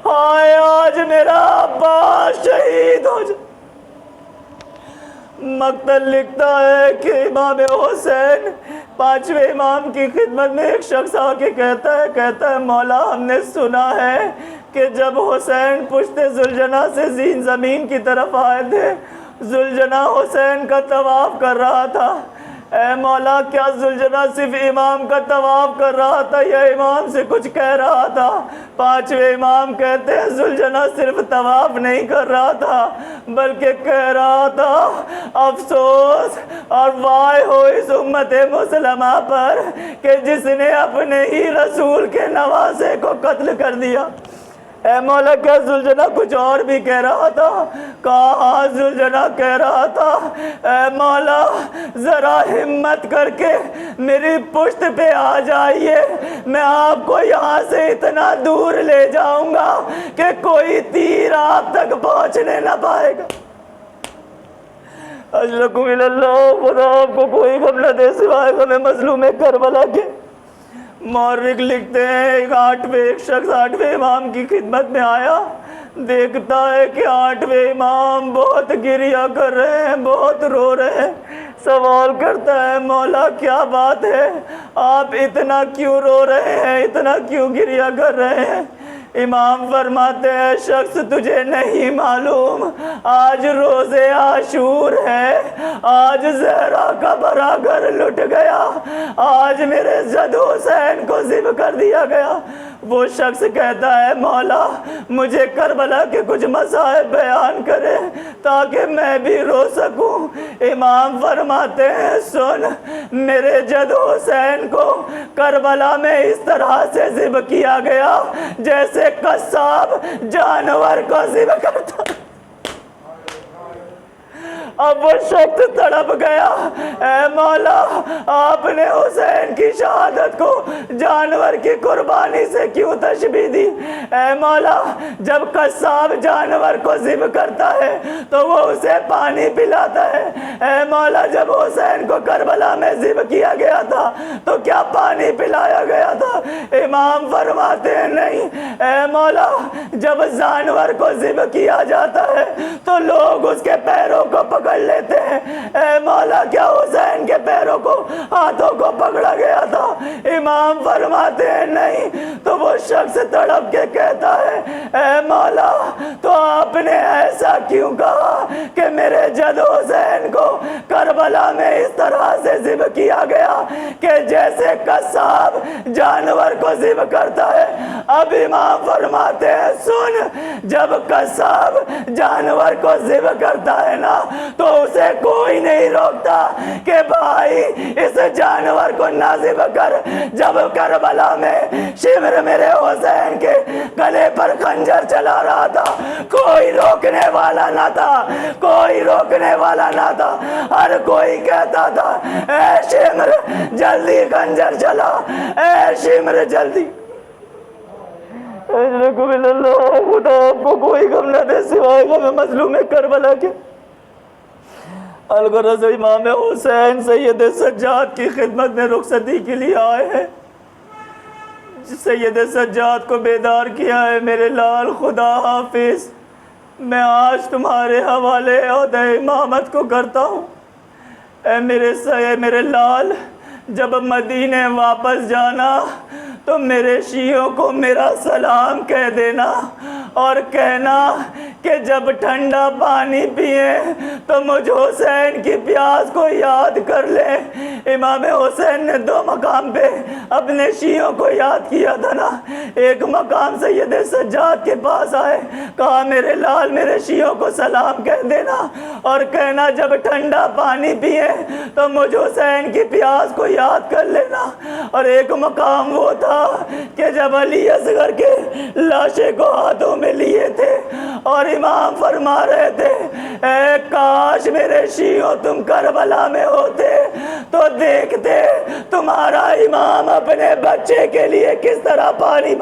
ہائے آج میرا عباس شہید ہو جائے۔ مقتل لکھتا ہے کہ امام حسین پانچویں امام کی خدمت میں ایک شخص آ کے کہتا ہے مولا ہم نے سنا ہے کہ جب حسین پشت ذوالجناح سے زمین کی طرف آئے تھے، ذوالجناح حسین کا طواف کر رہا تھا، اے مولا کیا ذوالجناح صرف امام کا طواف کر رہا تھا یا امام سے کچھ کہہ رہا تھا؟ پانچویں امام کہتے ہیں ذوالجناح صرف طواف نہیں کر رہا تھا بلکہ کہہ رہا تھا افسوس اور وائے ہو اس امت مسلمہ پر کہ جس نے اپنے ہی رسول کے نواسے کو قتل کر دیا۔ اے مولا کیا ذوالجناح کچھ اور بھی کہہ رہا تھا؟ کہاں ذوالجناح کہہ رہا تھا اے مولا ذرا ہمت کر کے میری پشت پہ آ جائیے، میں آپ کو یہاں سے اتنا دور لے جاؤں گا کہ کوئی تیر آپ تک پہنچنے نہ پائے گا۔ اجلکم اللہ، خدا آپ کو کوئی غم نہ دے سوائے غم مظلوم کربلا کے۔ مورخ لکھتے ہیں ایک شخص آٹھویں امام کی خدمت میں آیا، دیکھتا ہے کہ آٹھویں امام بہت گریہ کر رہے ہیں، بہت رو رہے ہیں، سوال کرتا ہے مولا کیا بات ہے، آپ اتنا کیوں رو رہے ہیں، اتنا کیوں گریہ کر رہے ہیں؟ امام فرماتے ہیں شخص تجھے نہیں معلوم آج روز عاشور ہے، آج زہرا کا بڑا گھر لٹ گیا، آج میرے جد حسین کو ذبح کر دیا گیا۔ وہ شخص کہتا ہے مولا مجھے کربلا کے کچھ مصائب بیان کرے تاکہ میں بھی رو سکوں۔ امام فرماتے ہیں سن، میرے جد حسین کو کربلا میں اس طرح سے ذبح کیا گیا جیسے قصاب جانور کو ذبح کرتا۔ اب وہ شخص تڑپ گیا، اے مولا آپ نے حسین کی شہادت کو جانور کی قربانی سے کیوں تشبیہ دی؟ اے مولا جب قصاب جانور کو ذبح کرتا ہے تو وہ اسے پانی پلاتا ہے، اے مولا جب حسین کو کربلا میں ذبح کیا گیا تھا تو کیا پانی پلایا گیا تھا؟ امام فرماتے ہیں نہیں، اے مولا جب جانور کو ذبح کیا جاتا ہے تو لوگ اس کے پیروں کو پکڑ لیتے ہیں، اے مولا کیا حسین کے پیروں کو ہاتھوں کو پکڑا گیا تھا؟ امام فرماتے ہیں نہیں۔ تو وہ شخص تڑپ کے کہتا ہے اے مولا تو آپ نے ایسا کیوں کہا کہ میرے جد حسین کو کربلا میں اس طرح سے ذبح کیا گیا کہ جیسے قصاب جانور کو ذبح کرتا ہے؟ اب امام فرماتے ہیں سن، جب قصاب جانور کو ذبح کرتا ہے نا تو اسے کوئی نہیں روکتا کہ بھائی اس جانور کو نہ ذبح کر۔ جب کربلا میں شمر میرے حسین کے گلے پر خنجر چلا رہا تھا کوئی روکنے والا نہ تھا، کوئی روکنے والا نہ تھا، ہر کوئی کہتا تھا اے شمر جلدی خنجر چلا، اے شمر جلدی۔ خدا آپ کو کوئی غم نہ دے سوائے غم مظلوم کربلا کے۔ الغرض امام حسین سید سجاد کی خدمت میں رخصتی کے لیے آئے ہیں، سید سجاد کو بیدار کیا ہے میرے لال خدا حافظ، میں آج تمہارے حوالے عہدہ امامت کو کرتا ہوں۔ اے میرے لال جب مدینے واپس جانا تو میرے شیعوں کو میرا سلام کہہ دینا اور کہنا کہ جب ٹھنڈا پانی پئیں تو مجھ حسین کی پیاس کو یاد کر لیں۔ امام حسین نے دو مقام پہ اپنے شیعوں کو یاد کیا تھا نا، ایک مقام سید سجاد کے پاس آئے، کہا میرے لال میرے شیعوں کو سلام کہہ دینا اور کہنا جب ٹھنڈا پانی پئیں تو مجھ حسین کی پیاس کو یاد کر لینا۔ اور ایک مقام وہ تھا کہ جب علی اصغر کے لاشے کو ہاتھوں میں لیے تھے اور امام فرما رہے تھے اے کاش میرے شیعوں تم کربلا میں ہوتے تو دیکھتے تمہارا امام اپنے بچے کے لیے کس طرح پانی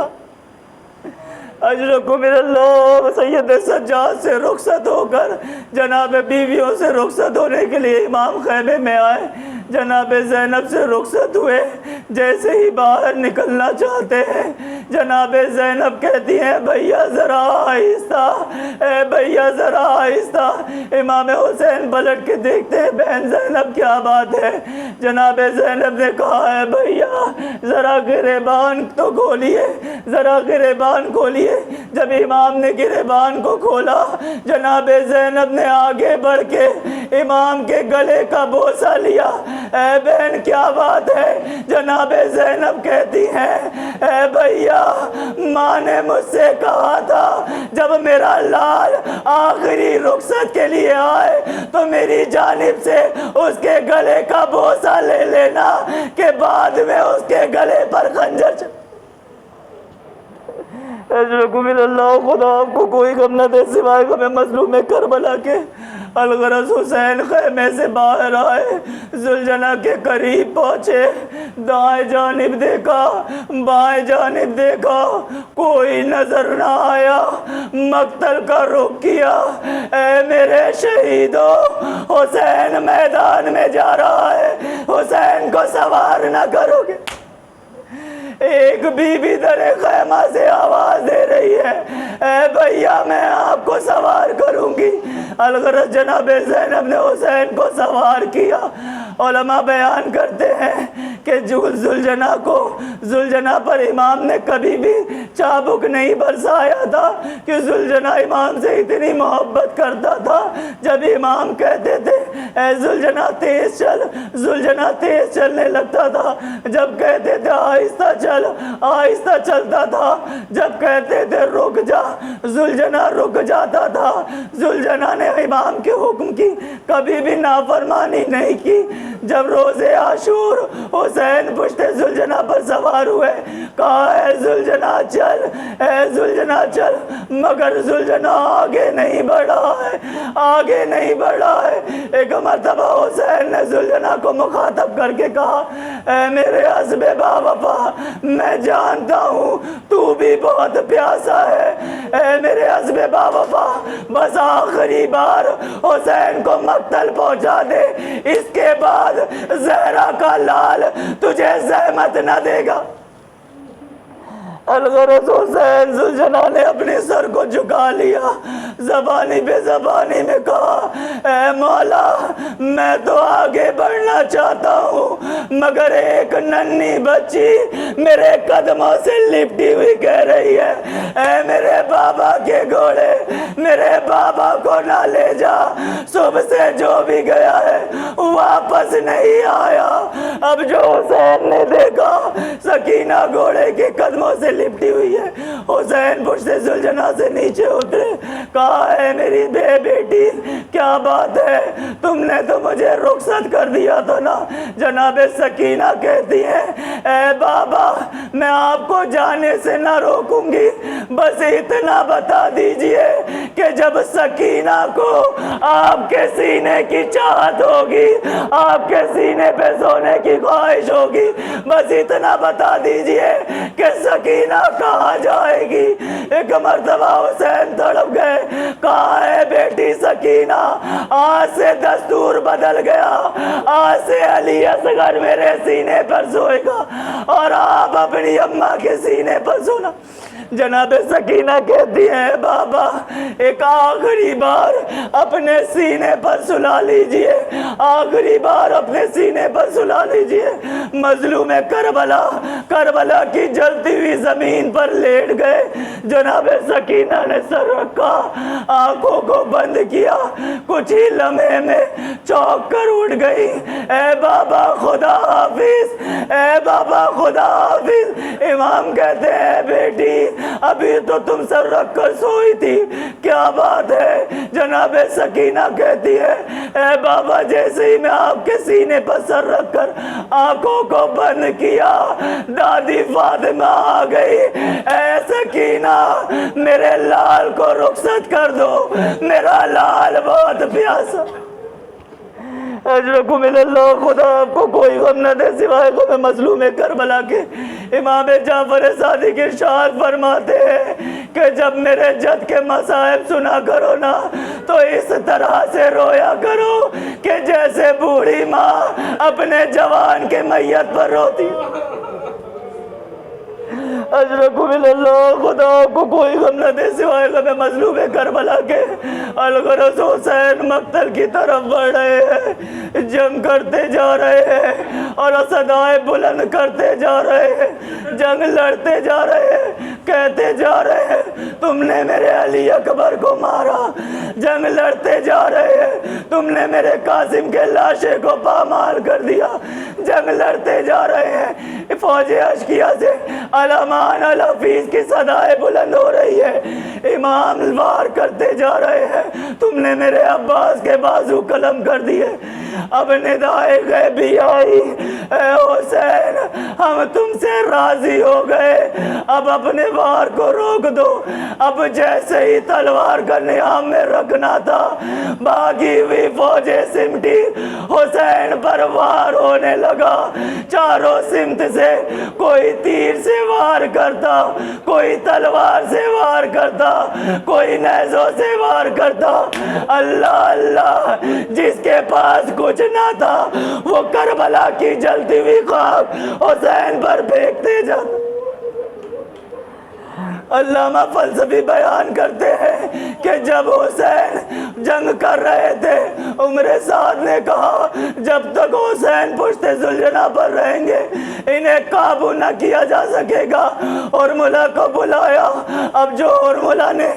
اجرکم اللہ سید سجاد سے رخصت ہو کر جناب بیویوں سے رخصت ہونے کے لیے امام خیمے میں آئے، جناب زینب سے رخصت ہوئے، جیسے ہی باہر نکلنا چاہتے ہیں جناب زینب کہتی ہیں بھیا ذرا آہستہ، اے بھیا ذرا آہستہ۔ امام حسین پلٹ کے دیکھتے ہیں بہن زینب کیا بات ہے؟ جناب زینب نے کہا ہے بھیا ذرا گریبان تو کھولیے، ذرا گریبان کھولیے۔ جب امام نے گریبان کو کھولا جناب زینب نے آگے بڑھ کے امام کے گلے کا بوسہ لیا۔ اے بہن کیا بات ہے؟ جناب زینب کہتی ہیں اے بھیا ماں نے مجھ سے کہا تھا جب میرا لال آخری رخصت کے لیے آئے تو میری جانب سے اس کے گلے کا بوسہ لے لینا کہ بعد میں اس کے گلے پر خنجر اجرکم اللہ۔ خدا آپ کو کوئی غم نہ دے سوائے غم مظلوم کربلا کے۔ الغرض حسین خیمے سے باہر آئے، زلجنہ کے قریب پہنچے، دائیں جانب دیکھا، بائیں جانب دیکھا، کوئی نظر نہ آیا، مقتل کا رخ کیا۔ اے میرے شہیدو، حسین میدان میں جا رہا ہے، حسین کو سوار نہ کرو گے؟ ایک بی بی در خیمہ سے آواز دے رہی ہے اے بھیا میں آپ کو سوار کروں گی۔ الغرض جناب زینب نے حسین کو سوار کیا۔ علماء بیان کرتے ہیں کہ زلجنہ پر امام نے کبھی بھی چابک نہیں برسایا تھا کہ زلجنہ امام سے اتنی محبت کرتا تھا۔ جب امام کہتے تھے اے زلجنہ تیز چل، زلجنہ تیز چلنے لگتا تھا، جب کہتے تھے آہستہ چل، آہستہ چلتا تھا، جب کہتے تھے رک جا، زلجنہ رک جاتا تھا۔ زلجنہ نے امام کے حکم کی کبھی بھی نافرمانی نہیں کی۔ جب روز عاشور حسین پشت زلجنہ پر سوار ہوئے، کہا اے زلجنہ چل، اے زلجنہ چل، مگر زلجنہ آگے نہیں بڑھا ہے، آگے نہیں بڑھا ہے۔ ایک مرتبہ حسین نے زلجنہ کو مخاطب کر کے کہا اے میرے حسب باوفا، میں جانتا ہوں تو بھی بہت پیاسا ہے، اے میرے حسب باوفا بس آخری بار حسین کو مقتل پہنچا دے، اس کے بعد زہرا کا لال تجھے زحمت نہ دے گا۔ الغرض حسین زلجنہ نے اپنے سر کو جھکا لیا، زبانی بے زبانی میں کہا اے مولا میں تو آگے بڑھنا چاہتا ہوں، مگر ایک ننھی بچی میرے قدموں سے لپٹی ہوئی کہہ رہی ہے اے میرے بابا کے گھوڑے، میرے بابا کو نہ لے جا، صبح سے جو بھی گیا ہے واپس نہیں آیا۔ اب جو حسین نے دیکھا سکینہ گھوڑے کے قدموں سے لپٹی ہوئی ہے، حسین پشت زلجنہ سے نیچے اترے، کہا اے میری بے بیٹی کیا بات ہے، تم نے تو مجھے رخصت کر دیا تھا نا؟ جناب سکینہ کہتی ہے اے بابا میں آپ کو جانے سے نہ روکوں گی، بس اتنا بتا دیجئے کہ جب سکینہ کو آپ کے سینے کی چاہت ہوگی، آپ کے سینے پہ سونے کی خواہش ہوگی، بس اتنا بتا دیجئے کہ سکینہ کہاں جائے گی۔ ایک مرتبہ حسین تڑپ گئے، کہا اے بیٹی سکینہ آج سے دستور بدل گیا، آج سے علی اصغر میرے سینے پر سوئے گا اور آپ اپنی اماں کے سینے پر سونا۔ جناب سکینہ کہتی ہے بابا ایک آخری بار اپنے سینے پر سلا لیجئے، آخری بار اپنے سینے پر سلا لیجئے۔ مظلوم کربلا کی جلتی ہوئی زمین پر لیٹ گئے۔ جناب سکینہ نے سر رکھا، آنکھوں کو بند کیا، کچھ ہی لمحے میں چونک کر اٹھ گئی۔ اے بابا خدا حافظ، اے بابا خدا حافظ۔ امام کہتے ہیں بیٹی ابھی تو تم سر رکھ کر سوئی تھی، کیا بات ہے؟ جناب سکینہ کہتی ہے اے بابا جیسے ہی میں آپ کے سینے پر سر رکھ کر آنکھوں کو بند کیا دادی فاطمہ آ گئی، اے سکینہ میرے لال کو رخصت کر دو، میرا لال بہت پیاسا۔ اجرکم اللہ، خدا آپ کو کوئی غم نہ دے سوائے غم مظلوم کربلا کے۔ امام جعفر صادق ارشاد فرماتے ہیں کہ جب میرے جد کے مصائب سنا کرو نا تو اس طرح سے رویا کرو کہ جیسے بوڑھی ماں اپنے جوان کے میت پر روتی. اجرکم اللہ. خدا کو کوئی غم نہ دے سوائے غم مظلوم کربلا کے. الغرض حسین مقتل کی طرف بڑھ رہے ہیں، جنگ کرتے جا رہے ہیں اور صدائے بلند کرتے جا رہے ہیں، جنگ لڑتے جا رہے ہیں، کہتے جا رہے ہیں تم نے میرے علی اکبر کو مارا. جنگ لڑتے جا رہے ہیں تم نے میرے قاسم کے لاشے کو پامال کر دیا. جنگ لڑتے جا رہے ہیں، فوج اشکیا سے علمان الحفیظ کی صدائے بلند ہو رہی ہے، امام وار کرتے جا رہے ہیں تم نے میرے عباس کے بازو قلم کر دیے. اب ندائے غیبی آئی، اے حسین ہم تم سے راضی ہو گئے، اب اپنے وار کو روک دو. اب جیسے ہی تلوار کا نیام میں رکھنا تھا باغی ہوئی فوجیں سمٹی، حسین پر وار ہونے لگا. چاروں سمت سے کوئی تیر سے وار کرتا، کوئی تلوار سے وار کرتا، کوئی نیزوں سے وار کرتا. اللہ اللہ، جس کے پاس کچھ نہ تھا وہ کربلا کی جلتی ہوئی خاک حسین پر پھینکتے جاتا. علامہ فلسفی بیان کرتے ہیں کہ جب حسین جنگ کر رہے تھے عمر سعد نے کہا جب تک حسین پشت ذوالجناح پر رہیں گے انہیں قابو نہ کیا جا سکے گا. ارملہ کو بلایا. اب جو ارملہ نے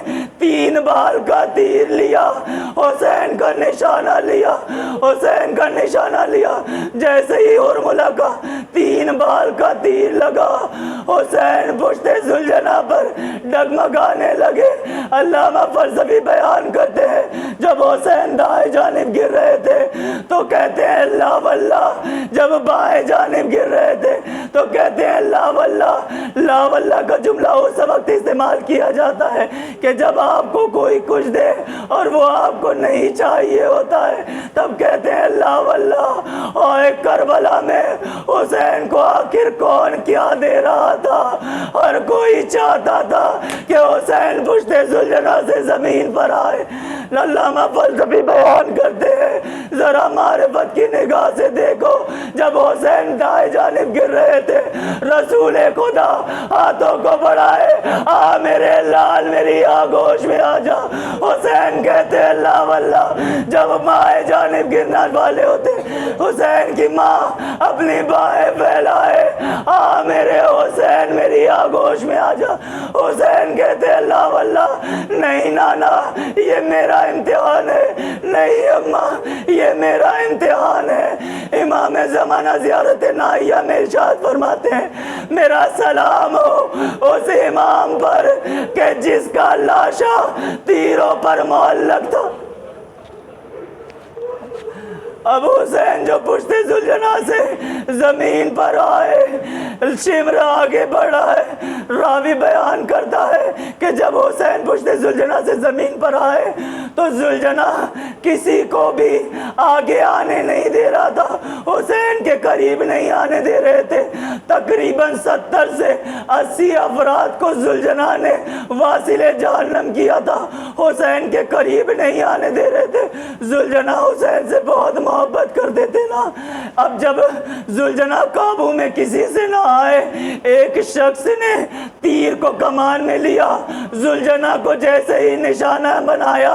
3 بال کا تیر لیا، حسین کا نشانہ لیا، حسین کا نشانہ لیا. جیسے ہی ارملہ کا 3 بال کا تیر لگا حسین پشت ذوالجناح پر ڈگمگانے لگے. علامہ فلسفی بیان کرتے ہیں جب حسین دائیں جانب گر رہے تھے تو کہتے ہیں اللہ واللہ، جب بائیں جانب گر رہے تھے تو کہتے ہیں لا واللہ. لا واللہ کا جملہ اس وقت استعمال کیا جاتا ہے کہ جب آپ کو کوئی کچھ دے اور وہ آپ کو نہیں چاہیے ہوتا ہے تب کہتے ہیں لا واللہ. اور کربلا میں حسین کو آخر کون کیا دے رہا تھا؟ ہر کوئی چاہتا تھا کہ حسین پشت ذوالجناح سے زمین پر آئے. علامہ فلسفی بیان کرتے ہیں ذرا معرفت کی نگاہ سے دیکھو، جب حسین دائیں جانب گر رہے تھے رسول خدا ہاتھوں کو بڑھائے، آ میرے لال میری آگوش میں آ جا. حسین کہتے ہیں لا واللہ. جب بائیں جانب گرنا والے ہوتے حسین کی ماں اپنی باہیں پھیلائے، آ میرے حسین میری آگوش میں آ جا. حسین کہتے ہیں لا واللہ. نہیں نانا یہ میرا امتحان ہے، نہیں اماں یہ میرا امتحان ہے. امام زمانہ زیارت نائیہ میں ارشاد فرماتے ہیں میرا سلام ہو اس امام پر کہ جس کا لاشا تیروں پر معلق تھا. اب حسین جو پشت ذوالجناح سے زمین پر آئے، شمر آگے بڑھا ہے. راوی بیان کرتا ہے کہ جب حسین پشت ذوالجناح سے زمین پر آئے تو ذوالجناح کسی کو بھی آگے آنے نہیں دے رہا تھا، حسین کے قریب نہیں آنے دے رہے تھے. تقریباً 70 سے 80 افراد کو ذوالجناح نے واصل جہنم کیا تھا، حسین کے قریب نہیں آنے دے رہے تھے. ذوالجناح حسین سے بہت محبت کرتے تھے نا. اب جب ذوالجناح قابو میں کسی سے نہ آئے، ایک شخص نے تیر کو کمان میں لیا، ذوالجناح کو جیسے ہی نشانہ بنایا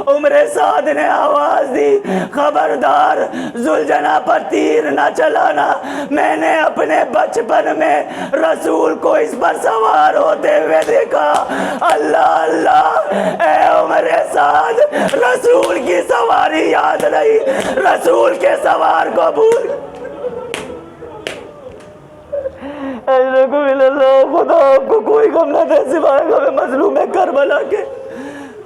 عمر سعد نے آواز دی خبردار ذوالجناح پر تیر نہ چلانا. میں نے اپنے بچپن میں رسول کو اس پر سوار ہوتے ہوئے دیکھا. اللہ اللہ، اے عمر سعد رسول کی سواری یاد نہیں، رسول کے سوار کو بھول. خدا آپ کو کوئی غم نہ دے سوائے غم مظلوم کربلا کے.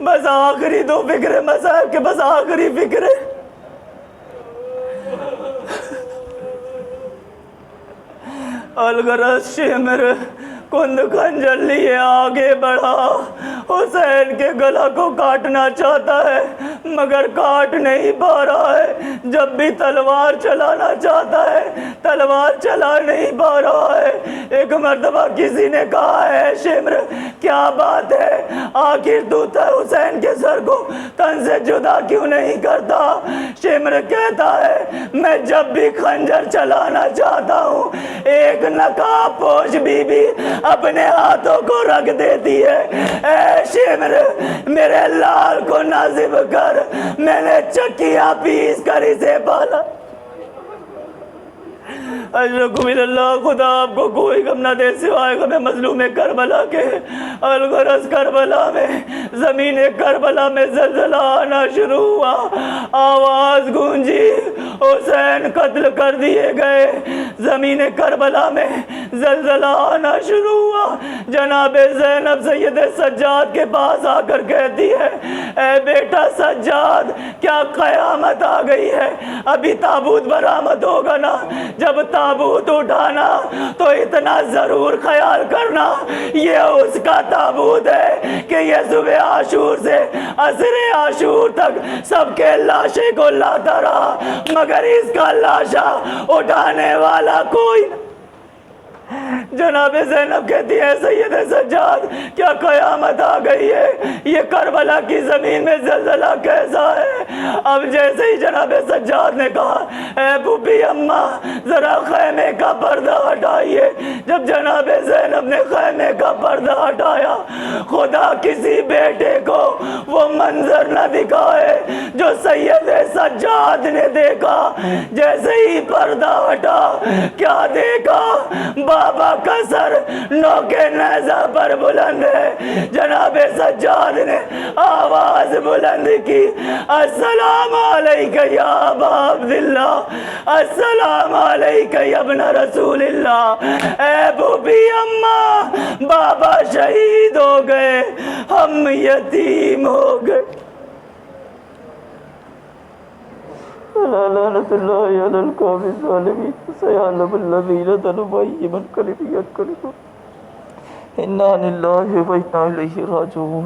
بس آخری 2 فکریں مصائب کے، بس آخری فکریں. الغرض شمر کند خنجر لیے آگے بڑھا، حسین کے گلا کو کاٹنا چاہتا ہے مگر کاٹ نہیں پا رہا ہے. جب بھی تلوار چلانا چاہتا ہے تلوار چلا نہیں پا رہا ہے. ایک مرتبہ کسی نے کہا ہے شمر کیا بات ہے، آخر تو حسین کے سر کو تن سے جدا کیوں نہیں کرتا؟ شمر کہتا ہے میں جب بھی خنجر چلانا چاہتا ہوں ایک نقاب پوش بی بی اپنے ہاتھوں کو رکھ دیتی ہے، اے شمر میرے لال کو نازب کر، میں نے چکیاں پیس کر اسے پالا۔ اشرکم اللہ، خدا آپ کو کوئی غم نہ دے سوائے غم مظلوم کربلا کے۔ الغرض کربلا میں، زمین کربلا میں زلزلہ آنا شروع ہوا، آواز گونجی حسین قتل کر دیے گئے۔ زمین کربلا میں زلزلہ آنا شروع ہوا، جناب زینب سید سجاد کے پاس آ کر کہتی ہے اے بیٹا سجاد کیا قیامت آ گئی ہے؟ ابھی تابوت برآمد ہوگا نا، جب تابوت اٹھانا تو اتنا ضرور خیال کرنا یہ اس کا تابوت ہے کہ یہ صبح عاشور سے عصر عاشور تک سب کے لاشیں کو لاتا رہا مگر اس کا لاشا اٹھانے والا کوئی نہ۔ جناب زینب کہتی ہے سید سجاد کیا قیامت آ گئی ہے؟ یہ کربلا کی زمین میں زلزلہ کیسا ہے؟ اب جیسے ہی جناب سجاد نے کہا اے بوبی اماں ذرا خیمے کا پردہ ہٹائیے، جب جناب زینب نے خیمے کا پردہ ہٹایا خدا کسی بیٹے کو وہ منظر نہ دکھائے جو سید سجاد نے دیکھا۔ جیسے ہی پردہ ہٹا کیا دیکھا؟ بابا کا سر نوکے نیزہ پر بلند ہے۔ جناب سجاد نے آواز بلند کی السلام علیکہ یا ابا عبداللہ، السلام علیکہ یا ابن رسول اللہ۔ اے بوبی اماں بابا شہید ہو گئے، ہم یتیم ہو گئے۔ لعنت اللہ علی القوم الظالمین سیعلم الذین ظلموا أی منقلب ینقلبون۔ انا للہ و انا الیہ راجعون۔